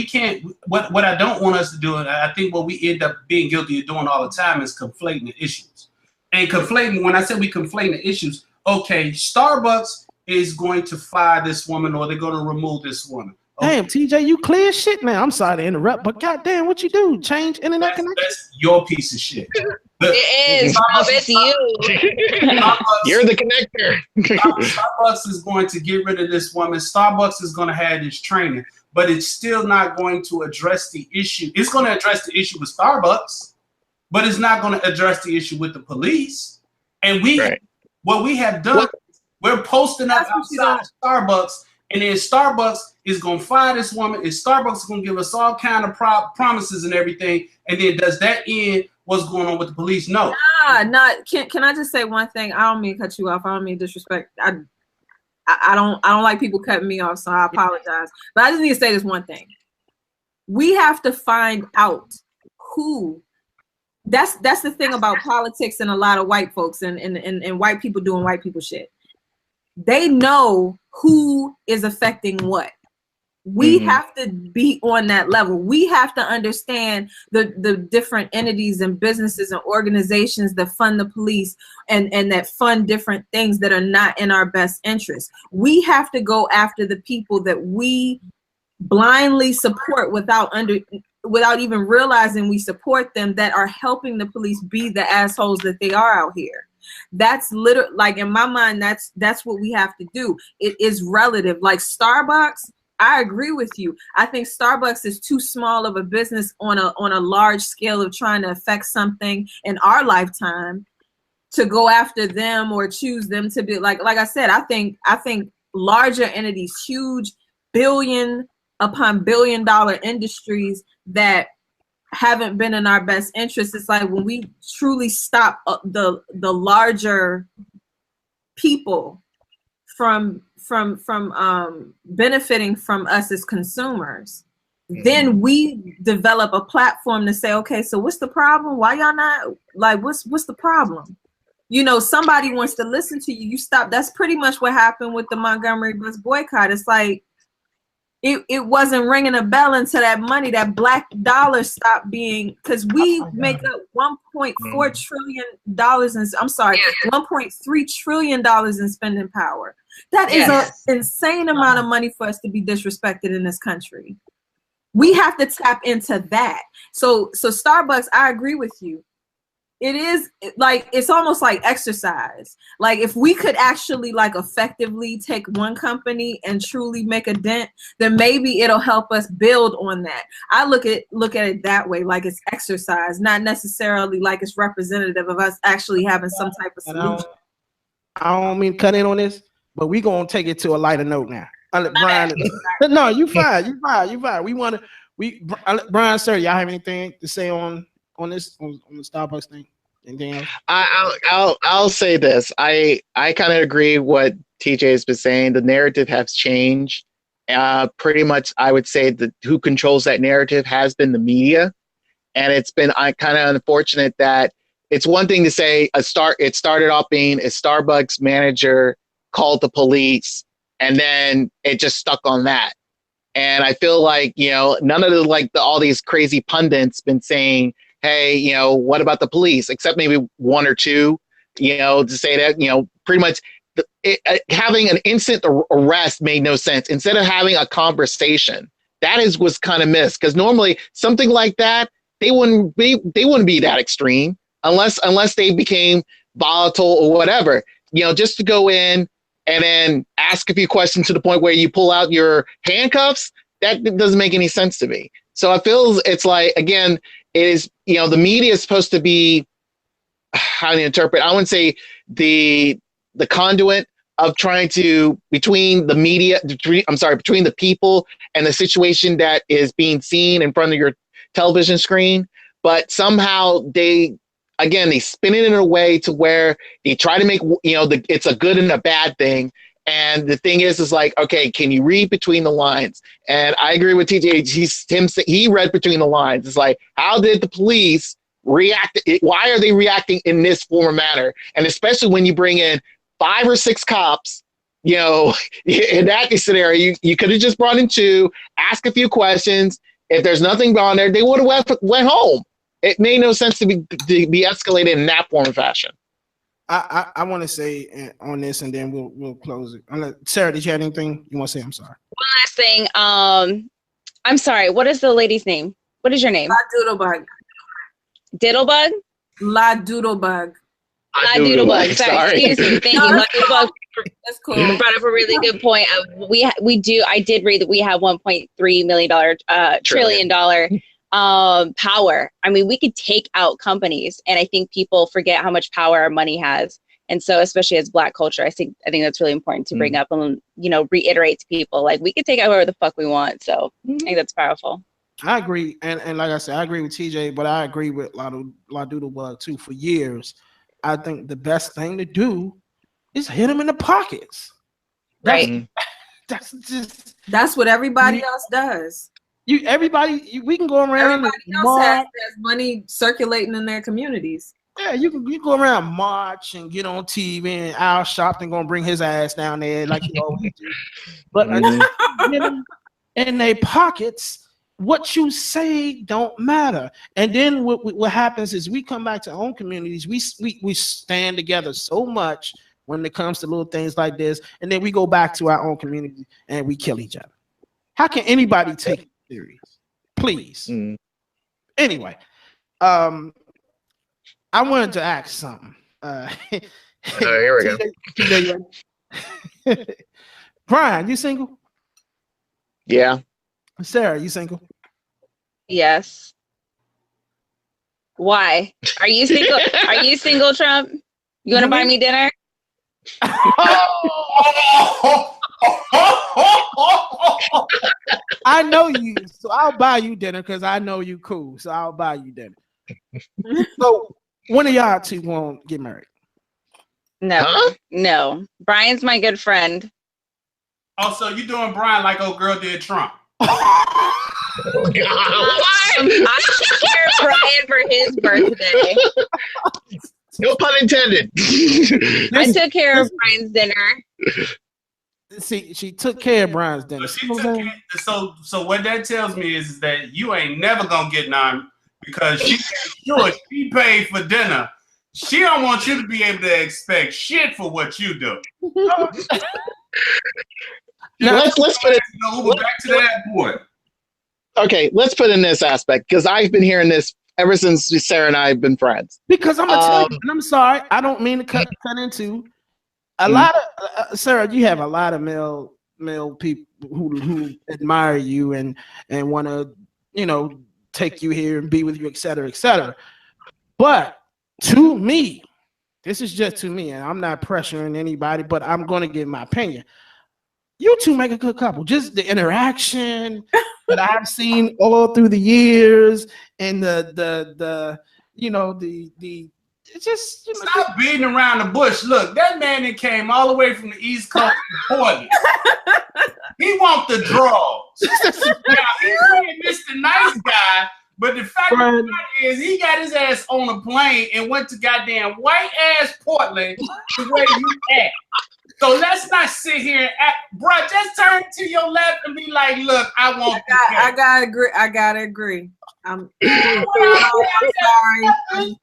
What I don't want us to do, and I think what we end up being guilty of doing all the time, is conflating the issues. And conflating, when I say we conflate the issues, okay, Starbucks is going to fire this woman, or they're going to remove this woman. Okay. Damn, TJ, you clear shit now. I'm sorry to interrupt, but goddamn, what you do? Change internet connection? That's your piece of shit. It is. It's you. You're the connector. Starbucks is going to get rid of this woman. Starbucks is going to have this training, but it's still not going to address the issue. It's going to address the issue with Starbucks, but it's not going to address the issue with the police. And what we have done, we're posting up outside Starbucks, and then Starbucks is going to fire this woman, and Starbucks is going to give us all kind of promises and everything. And then does that end what's going on with the police? No. Can I just say one thing? I don't mean to cut you off. I don't mean disrespect. I don't like people cutting me off, so I apologize. But I just need to say this one thing. We have to find out who. That's the thing about politics and a lot of white folks and white people doing white people shit. They know who is affecting what. We have to be on that level. We have to understand the different entities and businesses and organizations that fund the police and that fund different things that are not in our best interest. We have to go after the people that we blindly support without even realizing we support them, that are helping the police be the assholes that they are out here. That's literally, like, in my mind, that's what we have to do. It is relative. Like Starbucks, I agree with you. I think Starbucks is too small of a business on a large scale of trying to affect something in our lifetime to go after them or choose them to be like I said, I think larger entities, huge billion upon billion dollar industries that haven't been in our best interest. It's like when we truly stop the larger people from benefiting from us as consumers, then we develop a platform to say, okay, so what's the problem? Why y'all not, like, what's the problem? You know, somebody wants to listen to you, you stop. That's pretty much what happened with the Montgomery bus boycott. It's like it wasn't ringing a bell until that money, that black dollar, stopped being, because we make up $1.4 trillion $1.3 trillion in spending power. That is an insane amount of money for us to be disrespected in this country. We have to tap into that. So Starbucks, I agree with you. It is like, it's almost like exercise. Like if we could actually like effectively take one company and truly make a dent, then maybe it'll help us build on that. I look at it that way, like it's exercise, not necessarily like it's representative of us actually having some type of solution. I don't mean to cut in on this, but we gonna take it to a lighter note now. Bryan, no, you fine. Bryan, sir, y'all have anything to say on this, on the Starbucks thing? Anything else? I'll say this. I kind of agree what TJ has been saying. The narrative has changed. Pretty much, I would say that who controls that narrative has been the media, and it's been kind of unfortunate that it's one thing to say it started off being a Starbucks manager called the police, and then it just stuck on that. And I feel like, you know, none of all these crazy pundits been saying, hey, you know, what about the police? Except maybe one or two, you know, to say that, you know, pretty much having an instant arrest made no sense. Instead of having a conversation, was kind of missed, because normally something like that, they wouldn't be that extreme unless they became volatile or whatever. You know, just to go in and then ask a few questions to the point where you pull out your handcuffs, that doesn't make any sense to me. So I feel it's like, again, it is, you know, the media is supposed to be, how do you interpret? I wouldn't say the conduit of trying to, between the people and the situation that is being seen in front of your television screen. But somehow they spin it in a way to where they try to make, you know, it's a good and a bad thing. And the thing is like, okay, can you read between the lines? And I agree with TJ. He read between the lines. It's like, how did the police react? Why are they reacting in this form or manner? And especially when you bring in 5 or 6 cops you know, in that scenario, you could have just brought in two, ask a few questions. If there's nothing on there, they would have went home. It made no sense to be escalated in that form and fashion. I want to say on this, and then we'll close it. Sarah, did you have anything you want to say? I'm sorry. One last thing. I'm sorry. What is the lady's name? What is your name? La Doodlebug. Diddlebug? La Doodlebug. La Doodlebug. Sorry. Excuse me. Thank you. La Doodlebug. That's cool. You brought up a really good point. I did read that we have $1.3 million, trillion dollar power. I mean, we could take out companies, and I think people forget how much power our money has. And so, especially as Black culture, I think that's really important to bring up and, you know, reiterate to people, like, we could take out whoever the fuck we want. So I think that's powerful. I agree, and like I said, I agree with TJ, but I agree with La Doodlebug too. For years, I think the best thing to do is hit them in the pockets. Right. That's what everybody else does. We can go around. Everybody else has money circulating in their communities. Yeah, you go around march and get on TV, and Al Sharpton gonna bring his ass down there like he always do. But until you get them in their pockets, what you say don't matter. And then what happens is we come back to our own communities. We stand together so much when it comes to little things like this, and then we go back to our own community and we kill each other. How can anybody take it serious? Please. Anyway, I wanted to ask something. Here we go. Bryan, you single? Yeah. Sarah, you single? Yes. Why? Are you single? Are you single, Trump? You want to buy me dinner? I know you, so I'll buy you dinner because I know you cool. So I'll buy you dinner. So when are y'all two gonna get married? No, no. Bryan's my good friend. Oh, so you doing Bryan like old girl did Trump? I took care of Bryan for his birthday. No pun intended. I took care of Bryan's dinner. See, she took care of Bryan's dinner. So what that tells me is that you ain't never gonna get none because she paid for dinner. She don't want you to be able to expect shit for what you do. Now, let's put it back to that boy. Okay, let's put in this aspect because I've been hearing this ever since Sarah and I have been friends. Because I'm gonna tell you, and I'm sorry, I don't mean to cut into a lot of Sarah. You have a lot of male people who admire you and want to take you here and be with you, et cetera, et cetera. But to me, this is just to me, and I'm not pressuring anybody, but I'm going to give my opinion. You two make a good couple. Just the interaction that I've seen all through the years, and the it's just stop beating around the bush. Look, that man that came all the way from the East Coast to Portland. He want the draws. Now he's Mr. Nice Guy, but the fact of the matter is he got his ass on a plane and went to goddamn white ass Portland the way you act. So let's not sit here and act, bro. Just turn to your left and be like, "Look, I want." I gotta agree. I gotta agree. I'm sorry.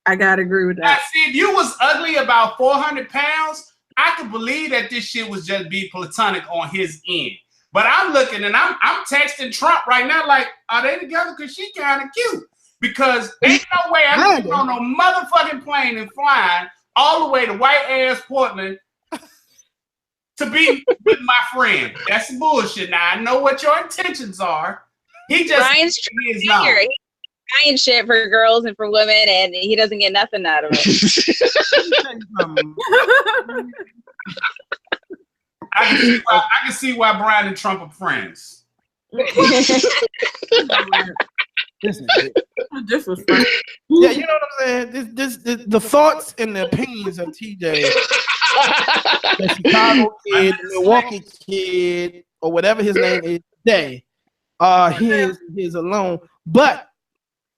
I gotta agree with that. Now, see, if you was ugly about 400 pounds, I could believe that this shit was just be platonic on his end. But I'm looking and I'm texting Trump right now, like, are they together? Because she kind of cute. Because ain't no way I'm getting on no motherfucking plane and flying all the way to white ass Portland to be with my friend. That's bullshit. Now I know what your intentions are. He just Bryan's He's buying shit for girls and for women, and he doesn't get nothing out of it. I can see why Bryan and Trump are friends. Listen, yeah, you know what I'm saying? This the thoughts and the opinions of TJ, the Chicago kid, the Milwaukee kid, or whatever his name is today, his alone. But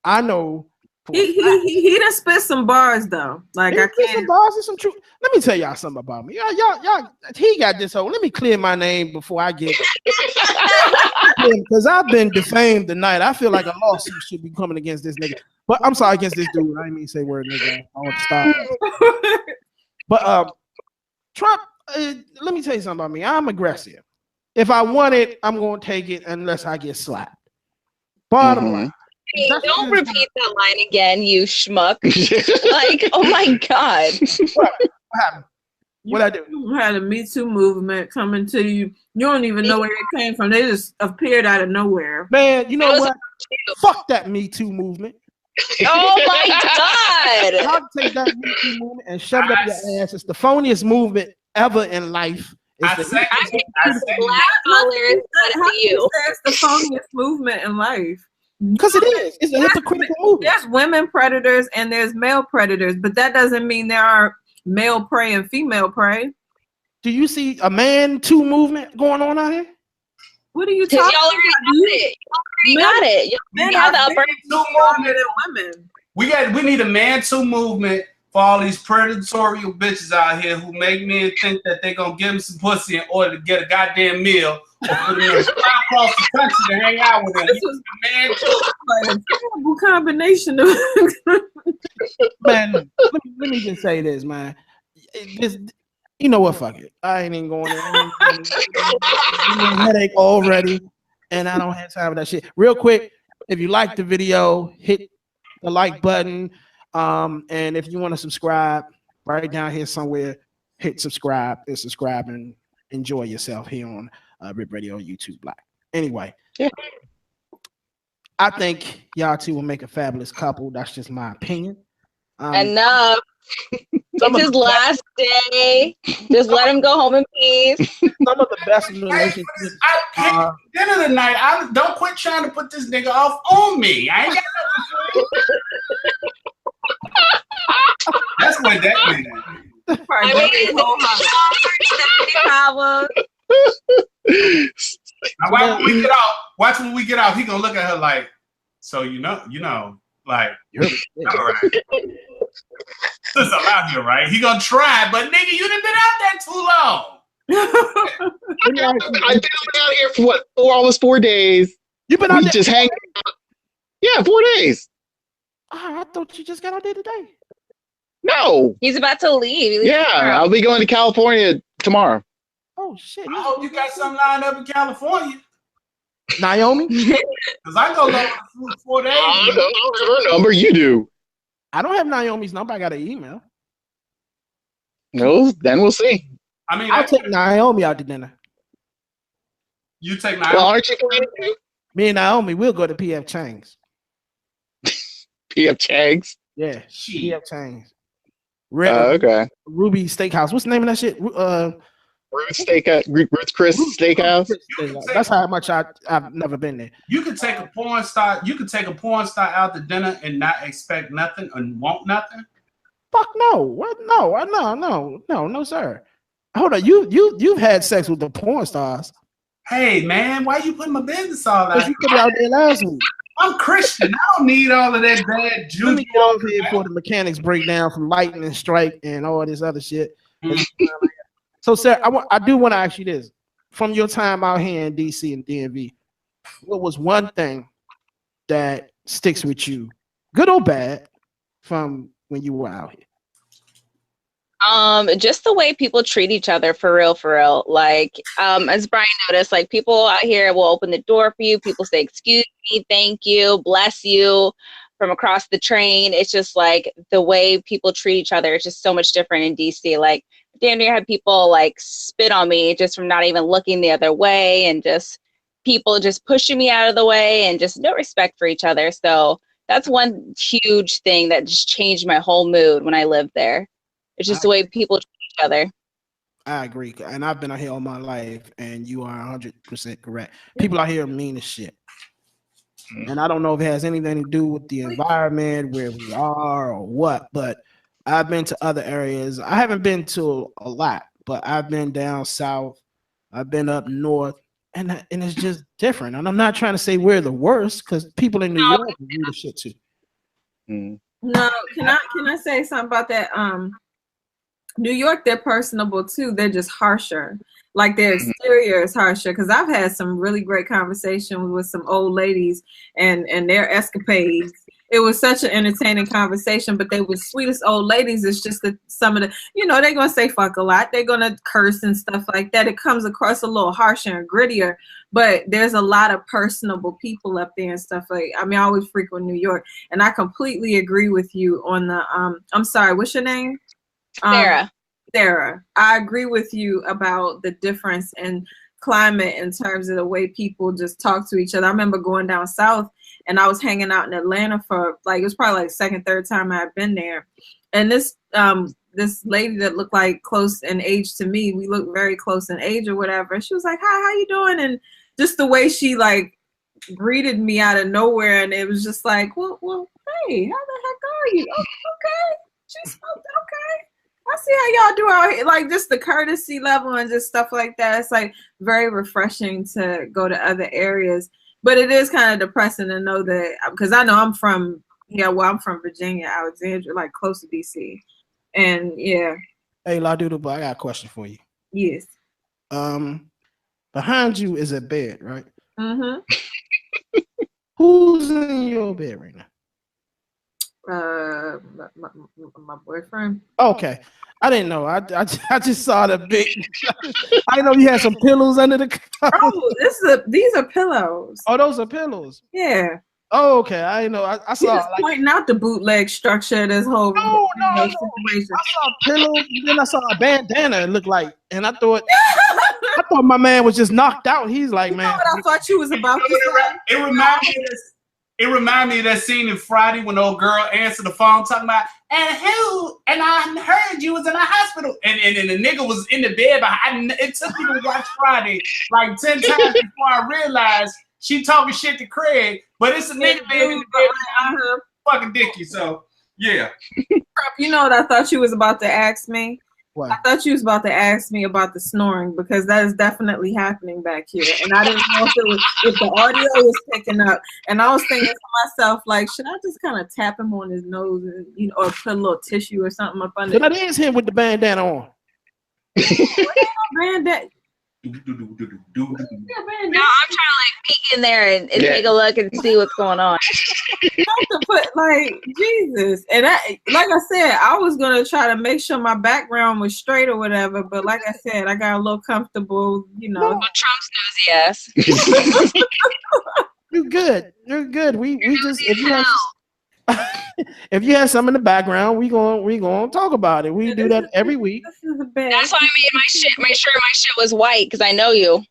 I know He done spit some bars though. Like I There's can't. some bars and some truth. Let me tell y'all something about me. Y'all, he got this whole. Let me clear my name before I get because I've been defamed tonight. I feel like a lawsuit should be coming against this nigga. But I'm sorry, against this dude. I didn't mean to say word nigga. I want to stop. But Trump, let me tell you something about me. I'm aggressive. If I want it, I'm going to take it unless I get slapped. Bottom line. Hey, don't repeat that line again, you schmuck. Like, oh my God. What happened? What I do? You had a Me Too movement coming to you. You don't even know where it came from. They just appeared out of nowhere. Man, you know what? Fuck that Me Too movement. Oh my God. I'll take that Me Too movement and shove it up your ass. It's the phoniest movement ever in life. I think black colors to you. It's the phoniest movement in life. Because it is. It's a hypocritical movement. There's women predators and there's male predators, but that doesn't mean there are male prey and female prey. Do you see a Man Too movement going on out here? What are you talking about? Y'all already got it. Men Y'all are the upper stronger than women. We need a Man Too movement for all these predatory bitches out here who make men think that they're gonna give them some pussy in order to get a goddamn meal or for them to fly across the country to hang out with them. This was Man Too. a terrible combination of Man, let me just say this, man. You know what? Fuck it. I ain't even going there. I'm headache already, and I don't have time for that shit. Real quick, if you like the video, hit the like button. And if you want to subscribe, right down here somewhere, hit subscribe and enjoy yourself here on Rip Radio YouTube Black. Anyway, I think y'all two will make a fabulous couple. That's just my opinion. Enough. It's his last day. Just let him go home in peace. Some of the best relationships. Dinner tonight. Don't quit trying to put this nigga off on me. I ain't got nothing to say. That's what that means. Watch when we get out. He gonna look at her like, so you know, like, all right. Since I'm out here, right? He gonna try, but nigga, you done been out there too long. I've been out here for what? Almost 4 days. You've been out there just hanging out. Yeah, 4 days. Oh, I thought you just got out there today. No. He's about to leave. Yeah, I'll be going to California tomorrow. Oh shit! I hope you got something lined up in California. Naomi? Because I go low for 4 days. I don't have her number. You do. I don't have Naomi's number. I got an email. No, then we'll see. I mean, I'll take Naomi out to dinner. You take Naomi. Well, aren't you going to Me and Naomi, we'll go to PF Chang's. PF Chang's? Yeah, Shit. PF Chang's. Okay. Ruby Steakhouse. What's the name of that shit? Ruth Chris Steakhouse. That's how much I've never been there. You could take a porn star. You could take a porn star out to dinner and not expect nothing and want nothing. Fuck no. What? No, sir. Hold on. You've had sex with the porn stars. Hey man, why you putting my business all out? You put it out there last week. I'm Christian. I don't need all of that bad juice. Let me get over here before the mechanics break down from lightning strike and all this other shit. So, sir, I do want to ask you this. From your time out here in DC and DMV, what was one thing that sticks with you, good or bad, from when you were out here? Just the way people treat each other, for real. Like, as Bryan noticed, like, people out here will open the door for you. People say, excuse me, thank you, bless you from across the train. It's just like the way people treat each other. It's just so much different in DC. Like, damn near had people like spit on me just from not even looking the other way, and just people just pushing me out of the way, and just no respect for each other. So that's one huge thing that just changed my whole mood when I lived there. It's just the way people treat each other. I agree. And I've been out here all my life, and you are 100% correct. People out here are mean as shit. And I don't know if it has anything to do with the environment, where we are, or what, but I've been to other areas. I haven't been to a lot, but I've been down south. I've been up north, and it's just different. And I'm not trying to say we're the worst, because people in New York do the shit too. Mm. No, can I say something about that? New York, they're personable too. They're just harsher. Like their exterior is harsher. Because I've had some really great conversations with some old ladies and their escapades. It was such an entertaining conversation, but they were sweetest old ladies. It's just that some of the, they're gonna say fuck a lot. They're gonna curse and stuff like that. It comes across a little harsher and grittier. But there's a lot of personable people up there and stuff. Like, I always frequent New York, and I completely agree with you on the. I'm sorry, what's your name? Sarah. Sarah, I agree with you about the difference in climate in terms of the way people just talk to each other. I remember going down south and I was hanging out in Atlanta for it was probably like second, third time I had been there. And this lady that looked like close in age to me, we looked very close in age or whatever. She was like, "Hi, how you doing?" And just the way she like greeted me out of nowhere, and it was just like, well, hey, how the heck are you? Oh, okay. She smoked, okay. I see how y'all do out here. Like just the courtesy level and just stuff like that. It's like very refreshing to go to other areas. But it is kind of depressing to know that, because I know I'm from Virginia, Alexandria, like close to DC. And yeah. Hey, Doodlebug, I got a question for you. Yes. Behind you is a bed, right? Mm-hmm. Who's in your bed right now? My boyfriend. Okay, I didn't know. I just saw the big. I know you had some pillows under the cover. Oh, these are pillows. Oh, those are pillows. Yeah. Oh, okay. I know. I saw just pointing out the bootleg structure of this whole situation. I saw pillows, and then I saw a bandana. It looked like, and I thought my man was just knocked out. He's like, man. What I thought you was about to say. It reminded me of that scene in Friday when the old girl answered the phone talking about, and I heard you was in a hospital. And the nigga was in the bed. But it took me to watch Friday like 10 times before I realized she talking shit to Craig. But it's a nigga bed in the bed behind her fucking Dickie. So, yeah. You know what I thought you was about to ask me? What? I thought you was about to ask me about the snoring, because that is definitely happening back here, and I didn't know if the audio was picking up. And I was thinking to myself, like, should I just kind of tap him on his nose and or put a little tissue or something up under? But that is him with the bandana on. Bandana. No, I'm trying to like peek in there and take a look and see what's going on. Like Jesus, and like I said, I was gonna try to make sure my background was straight or whatever, but like I said, I got a little comfortable, Trump's nosy ass. You're good. You're good. We just if you have some in the background, we gonna talk about it. We do that every week. That's why I made my shirt was white, because I know you.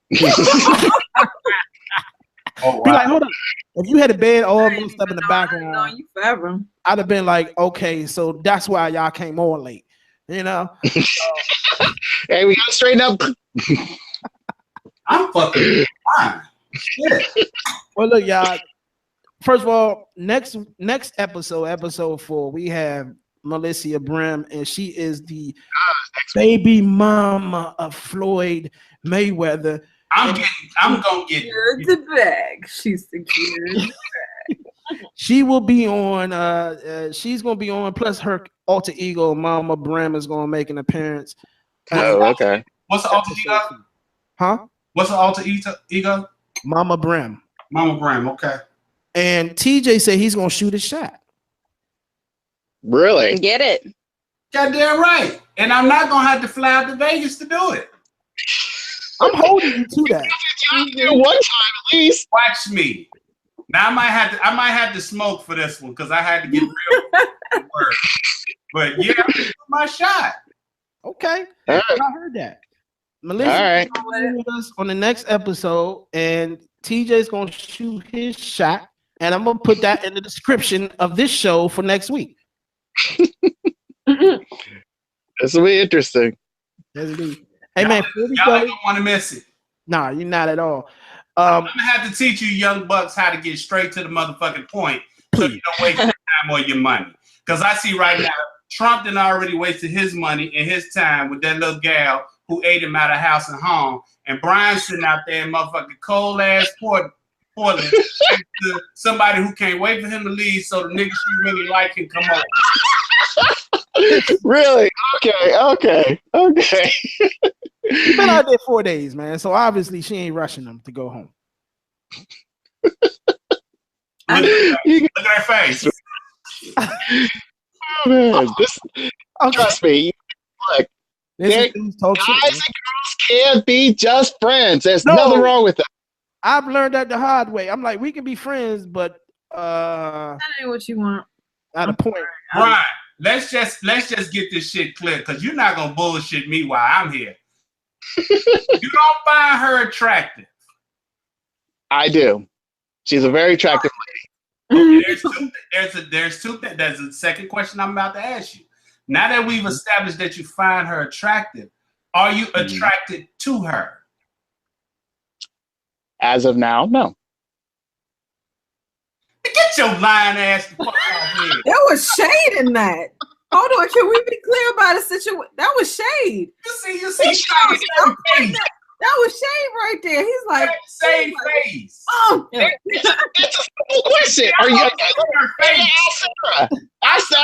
Oh, wow. Be like, hold on. If you had a bed all messed up in the background, you forever. I'd have been like, okay, so that's why y'all came more late. Hey, we gotta straighten up. I'm fucking fine. Shit. Well, look, y'all. First of all, next episode 4, we have Melissa Brim, and she is the baby mama of Floyd Mayweather. I'm gonna get the bag. She's secured the bag. She will be on. She's gonna be on. Plus, her alter ego, Mama Brim, is gonna make an appearance. Oh, okay. What's the alter ego? Huh? What's the alter ego? Mama Brim. Mama Brim. Okay. And TJ said he's gonna shoot his shot. Really? Get it? Goddamn right. And I'm not gonna have to fly out to Vegas to do it. I'm holding you to that. One time at least. Watch me. Now I might have to smoke for this one, because I had to get real work. But yeah, I'm gonna do my shot. Okay. All right. I heard that. Melissa will be with us on the next episode, and TJ's gonna shoot his shot, and I'm gonna put that in the description of this show for next week. This will be interesting. Hey man, y'all don't want to miss it. Nah, you're not at all. I'm gonna have to teach you young bucks how to get straight to the motherfucking point, so you don't waste your time or your money. Because I see right now, Trump done already wasted his money and his time with that little gal who ate him out of house and home, and Brian's sitting out there in motherfucking cold ass port Portland to somebody who can't wait for him to leave so the nigga she really like can come on. Really? Okay. She's been out there 4 days, man. So obviously she ain't rushing them to go home. Look at her face. Oh, man, trust me. Look, guys and girls can't be just friends. There's nothing wrong with that. I've learned that the hard way. I'm like, we can be friends, but that ain't what you want. At a point. Bryan, let's just get this shit clear, because you're not gonna bullshit me while I'm here. You don't find her attractive. I do. She's a very attractive lady. Okay, there's two things. There's a second question I'm about to ask you. Now that we've established that you find her attractive, are you attracted to her? As of now, no. Get your lying ass the fuck off here. There was shade in that. Hold on, can we be clear about a situation? That was shade. You see, that was shade right there. He's like, same face. Oh, it's a simple question. Are you her face? I said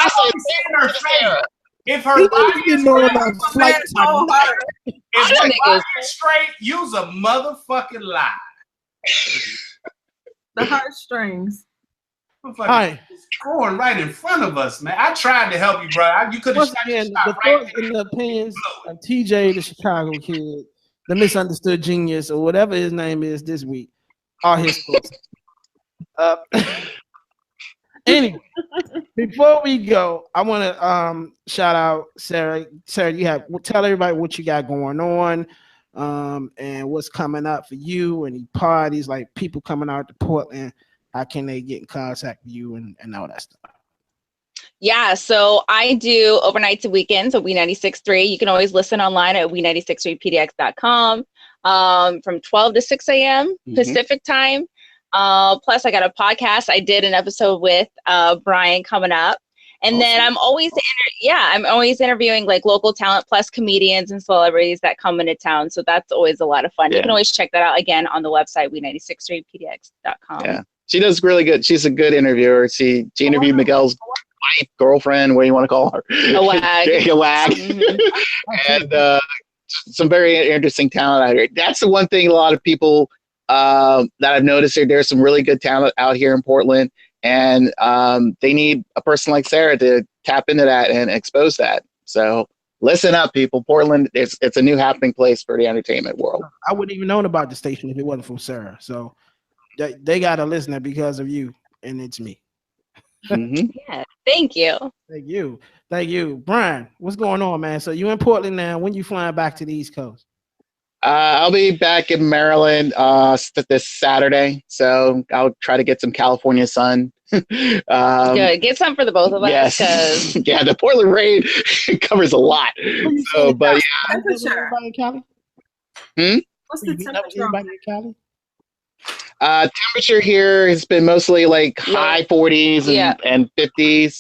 her face. If her body is straight, use a motherfucking lie. The heartstrings. Hi. It's going right in front of us, man. I tried to help you, bro. You could have shot the thoughts and the opinions of TJ, the Chicago kid, the misunderstood genius, or whatever his name is this week, are his thoughts. Anyway, before we go, I want to shout out Sarah. Sarah, tell everybody what you got going on, and what's coming up for you. Any parties, like people coming out to Portland. How can they get in contact with you and all that stuff? Yeah, so I do overnights and weekends at We96.3. You can always listen online at We96.3pdx.com from 12 to 6 a.m. Pacific time. Plus, I got a podcast. I did an episode with Bryan coming up. And then I'm always interviewing like local talent plus comedians and celebrities that come into town. So that's always a lot of fun. You can always check that out again on the website, We96.3pdx.com. Yeah. She does really good. She's a good interviewer. She interviewed Miguel's wife, girlfriend, what do you want to call her? A wag. A wag. And some very interesting talent out here. That's the one thing a lot of people that I've noticed here. There's some really good talent out here in Portland, and they need a person like Sarah to tap into that and expose that. So listen up, people. Portland, it's a new happening place for the entertainment world. I wouldn't even known about the station if it wasn't for Sarah. So they got a listener because of you, and it's me. Yeah, thank you. Thank you. Bryan, what's going on, man? So you in Portland now. When you flying back to the East Coast? I'll be back in Maryland this Saturday, so I'll try to get some California sun. Good, get some for the both of us. Yes. Yeah, the Portland rain covers a lot. So, but yeah. Temperature. In Cali? What's the temperature? In Cali? Temperature here has been mostly like high 40s and 50s.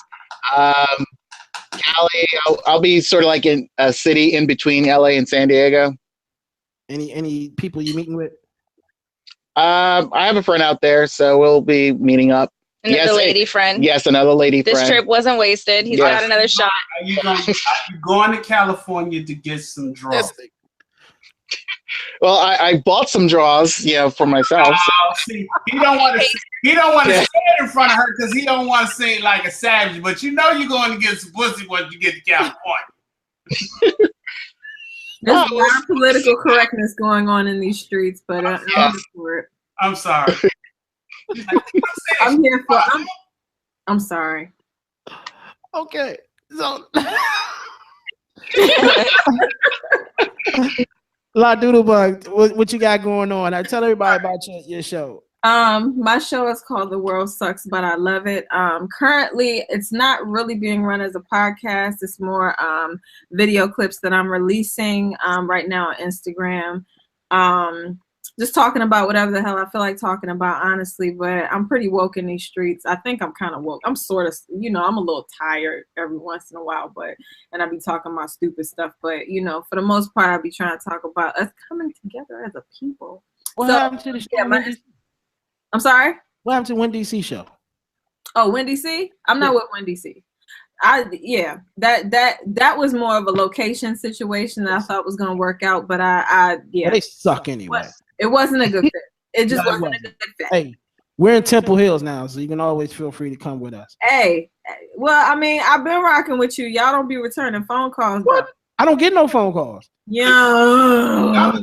Cali, I'll be sort of like in a city in between LA and San Diego. Any people you meeting with? I have a friend out there, so we'll be meeting up. Another lady friend. Yes, another lady friend. This trip wasn't wasted. He's got another shot. Are you going to California to get some draws? Well, I bought some draws, for myself. See, he don't want to stand in front of her because he don't want to seem like a savage. But you're going to get some pussy once you get to California. There's a lot of political correctness going on in these streets, but I'm for it. I'm sorry. I'm here for. I'm sorry. Okay, so La Doodlebug, what you got going on? I tell everybody about your show. My show is called The World Sucks, But I Love It. Currently, it's not really being run as a podcast. It's more video clips that I'm releasing right now on Instagram. Just talking about whatever the hell I feel like talking about, honestly. But I'm pretty woke in these streets. I think I'm kind of woke. I'm sort of, I'm a little tired every once in a while, and I be talking about stupid stuff. But, for the most part, I be trying to talk about us coming together as a people. What happened to the show? I'm sorry? What happened to Wendy C show? Oh, Wendy C? I'm not with Wendy C. That was more of a location situation that I thought was gonna work out, but Well, they suck anyway. It wasn't a good fit. It just No, it wasn't a wasn't. good fit. Hey, we're in Temple Hills now, so you can always feel free to come with us. Hey, well, I mean, I've been rocking with you. Y'all don't be returning phone calls. What? Though. I don't get no phone calls. Yeah. That's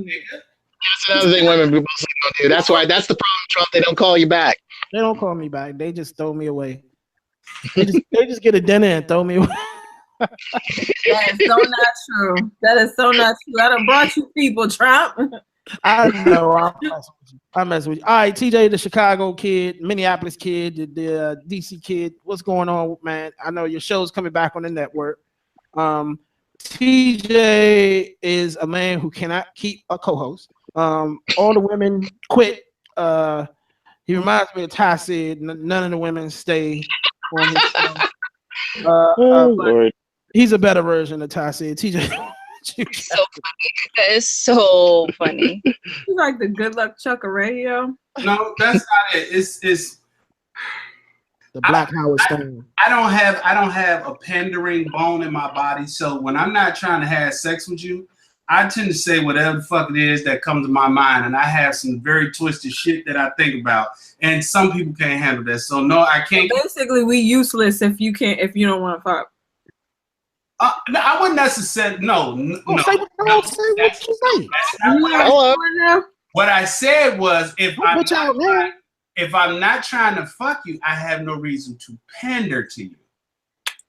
another thing women mostly don't do. That's why. That's the problem, Trump. They don't call you back. They don't call me back. They just throw me away. They just get a dinner and throw me away. That is so not true. That is so not true. I done brought you people, Trump. I know. I'm messing with you. All right, TJ, the Chicago kid, Minneapolis kid, the DC kid. What's going on, man? I know your show's coming back on the network. TJ is a man who cannot keep a co-host. All the women quit. He reminds me of Ty said, none of the women stay on his show. Lord. He's a better version of Ty said. TJ. So funny. That is so funny. You like the Good Luck Chuck of radio? No, that's not it. It's the Black Howard Stone. I don't have a pandering bone in my body. So when I'm not trying to have sex with you, I tend to say whatever the fuck it is that comes to my mind, and I have some very twisted shit that I think about, and some people can't handle that. So no, I can't. Basically, we useless if you don't want to fuck. No, I wouldn't necessarily. No. Say what you say. What I said was, if I'm not trying to fuck you, I have no reason to pander to you.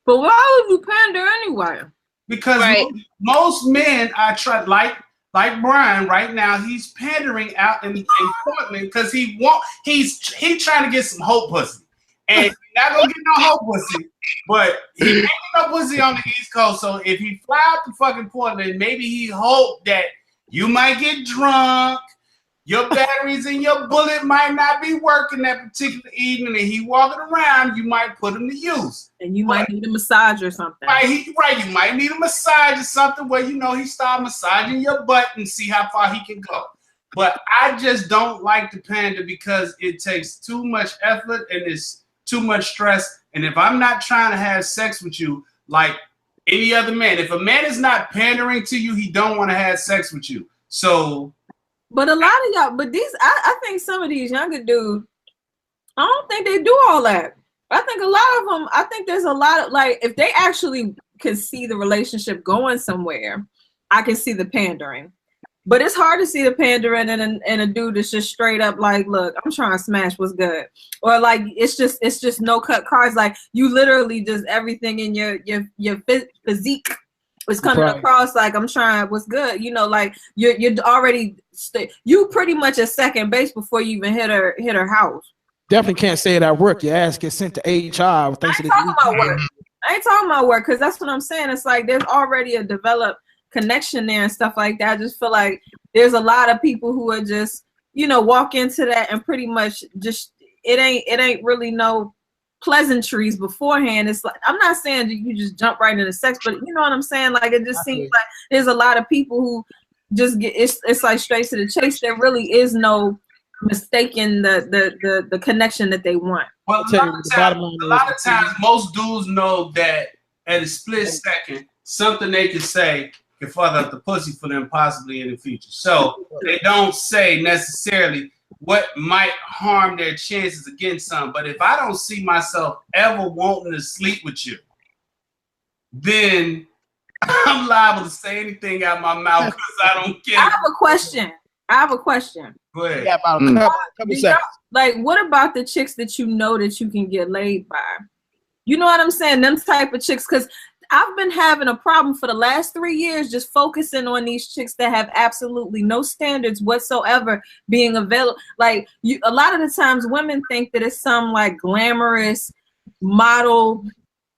But why would you pander anyway? Because most men are like Brian right now. He's pandering out in Portland because he's trying to get some hope pussy, and he's not gonna get no hope pussy. But he ain't no pussy on the East Coast. So if he fly out to fucking Portland, maybe he hope that you might get drunk, your batteries in your bullet might not be working that particular evening, and he walking around, you might put him to use. And you might need a massage or something. Right, you might need a massage or something where he start massaging your butt and see how far he can go. But I just don't like to pander because it takes too much effort and it's too much stress. And if I'm not trying to have sex with you like any other man, if a man is not pandering to you, he don't want to have sex with you. So, but a lot of y'all, I think some of these younger dudes, I don't think they do all that. I think a lot of them, I think there's a lot of, like, if they actually can see the relationship going somewhere, I can see the pandering. But it's hard to see the pandering and a dude that's just straight up like, look, I'm trying to smash what's good. Or like, it's just no cut cards. Like, you literally just everything in your physique is coming across like, I'm trying what's good. Like you're already, you pretty much at second base before you even hit her house. Definitely can't say it at work. Your ass gets sent to HR. I ain't talking about work because that's what I'm saying. It's like there's already a developed connection there and stuff like that. I just feel like there's a lot of people who are just, walk into that and pretty much just it ain't really no pleasantries beforehand. It's like, I'm not saying that you just jump right into sex, but you know what I'm saying? Like, it just seems like there's a lot of people who just get it's like straight to the chase. There really is no mistaking the connection that they want. Well, a lot of times most dudes know that at a split second, something they can say can fuck up the pussy for them possibly in the future. So they don't say necessarily what might harm their chances against some. But if I don't see myself ever wanting to sleep with you, then I'm liable to say anything out my mouth because I don't care. I have a question. Go ahead. Yeah, about a couple seconds. Like, what about the chicks that you know that you can get laid by? You know what I'm saying? Them type of chicks, because I've been having a problem for the last 3 years just focusing on these chicks that have absolutely no standards whatsoever being available. Like, a lot of the times women think that it's some like glamorous model,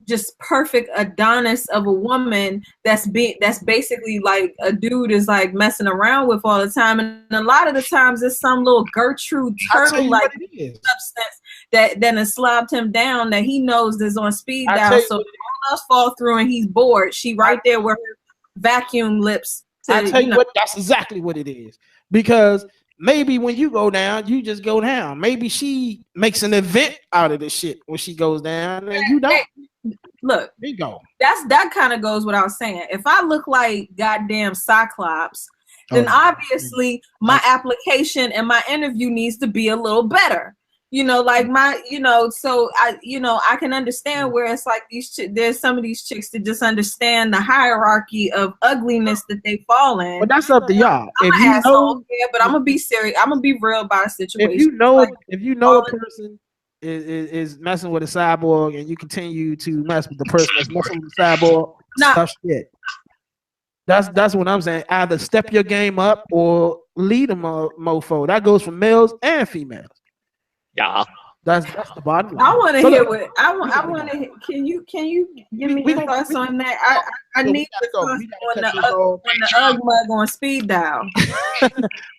just perfect Adonis of a woman that's basically like a dude is like messing around with all the time. And a lot of the times it's some little Gertrude turtle like substance that then has slobbed him down that he knows is on speed dial. So all else fall through and he's bored. She right there with her vacuum lips. I tell you what, that's exactly what it is. Because maybe when you go down, you just go down. Maybe she makes an event out of this shit when she goes down, and you don't. Look, there you go. That kind of goes without saying. If I look like goddamn Cyclops, then obviously my application and my interview needs to be a little better. You know, like so I can understand where it's like there's some of these chicks that just understand the hierarchy of ugliness that they fall in. But that's up to y'all. I'm an asshole, but I'm gonna be serious. I'm gonna be real about a situation. If you know a person is messing with a cyborg and you continue to mess with the person that's messing with the cyborg, tough shit. That's what I'm saying. Either step your game up or lead them a mofo. That goes for males and females. Yeah, that's the bottom line. I want to hear what I want to. Can you give me your thoughts on that? I need the thoughts on the UGG mug on speed dial.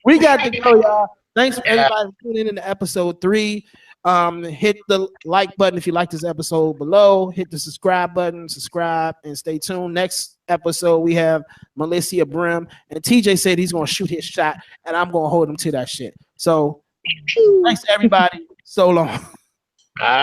We got to go, y'all. Thanks for everybody for tuning in to episode 3. Hit the like button if you like this episode below. Hit the subscribe button, subscribe, and stay tuned. Next episode we have Melissa Brim, and TJ said he's gonna shoot his shot, and I'm gonna hold him to that shit. So thanks everybody. So long.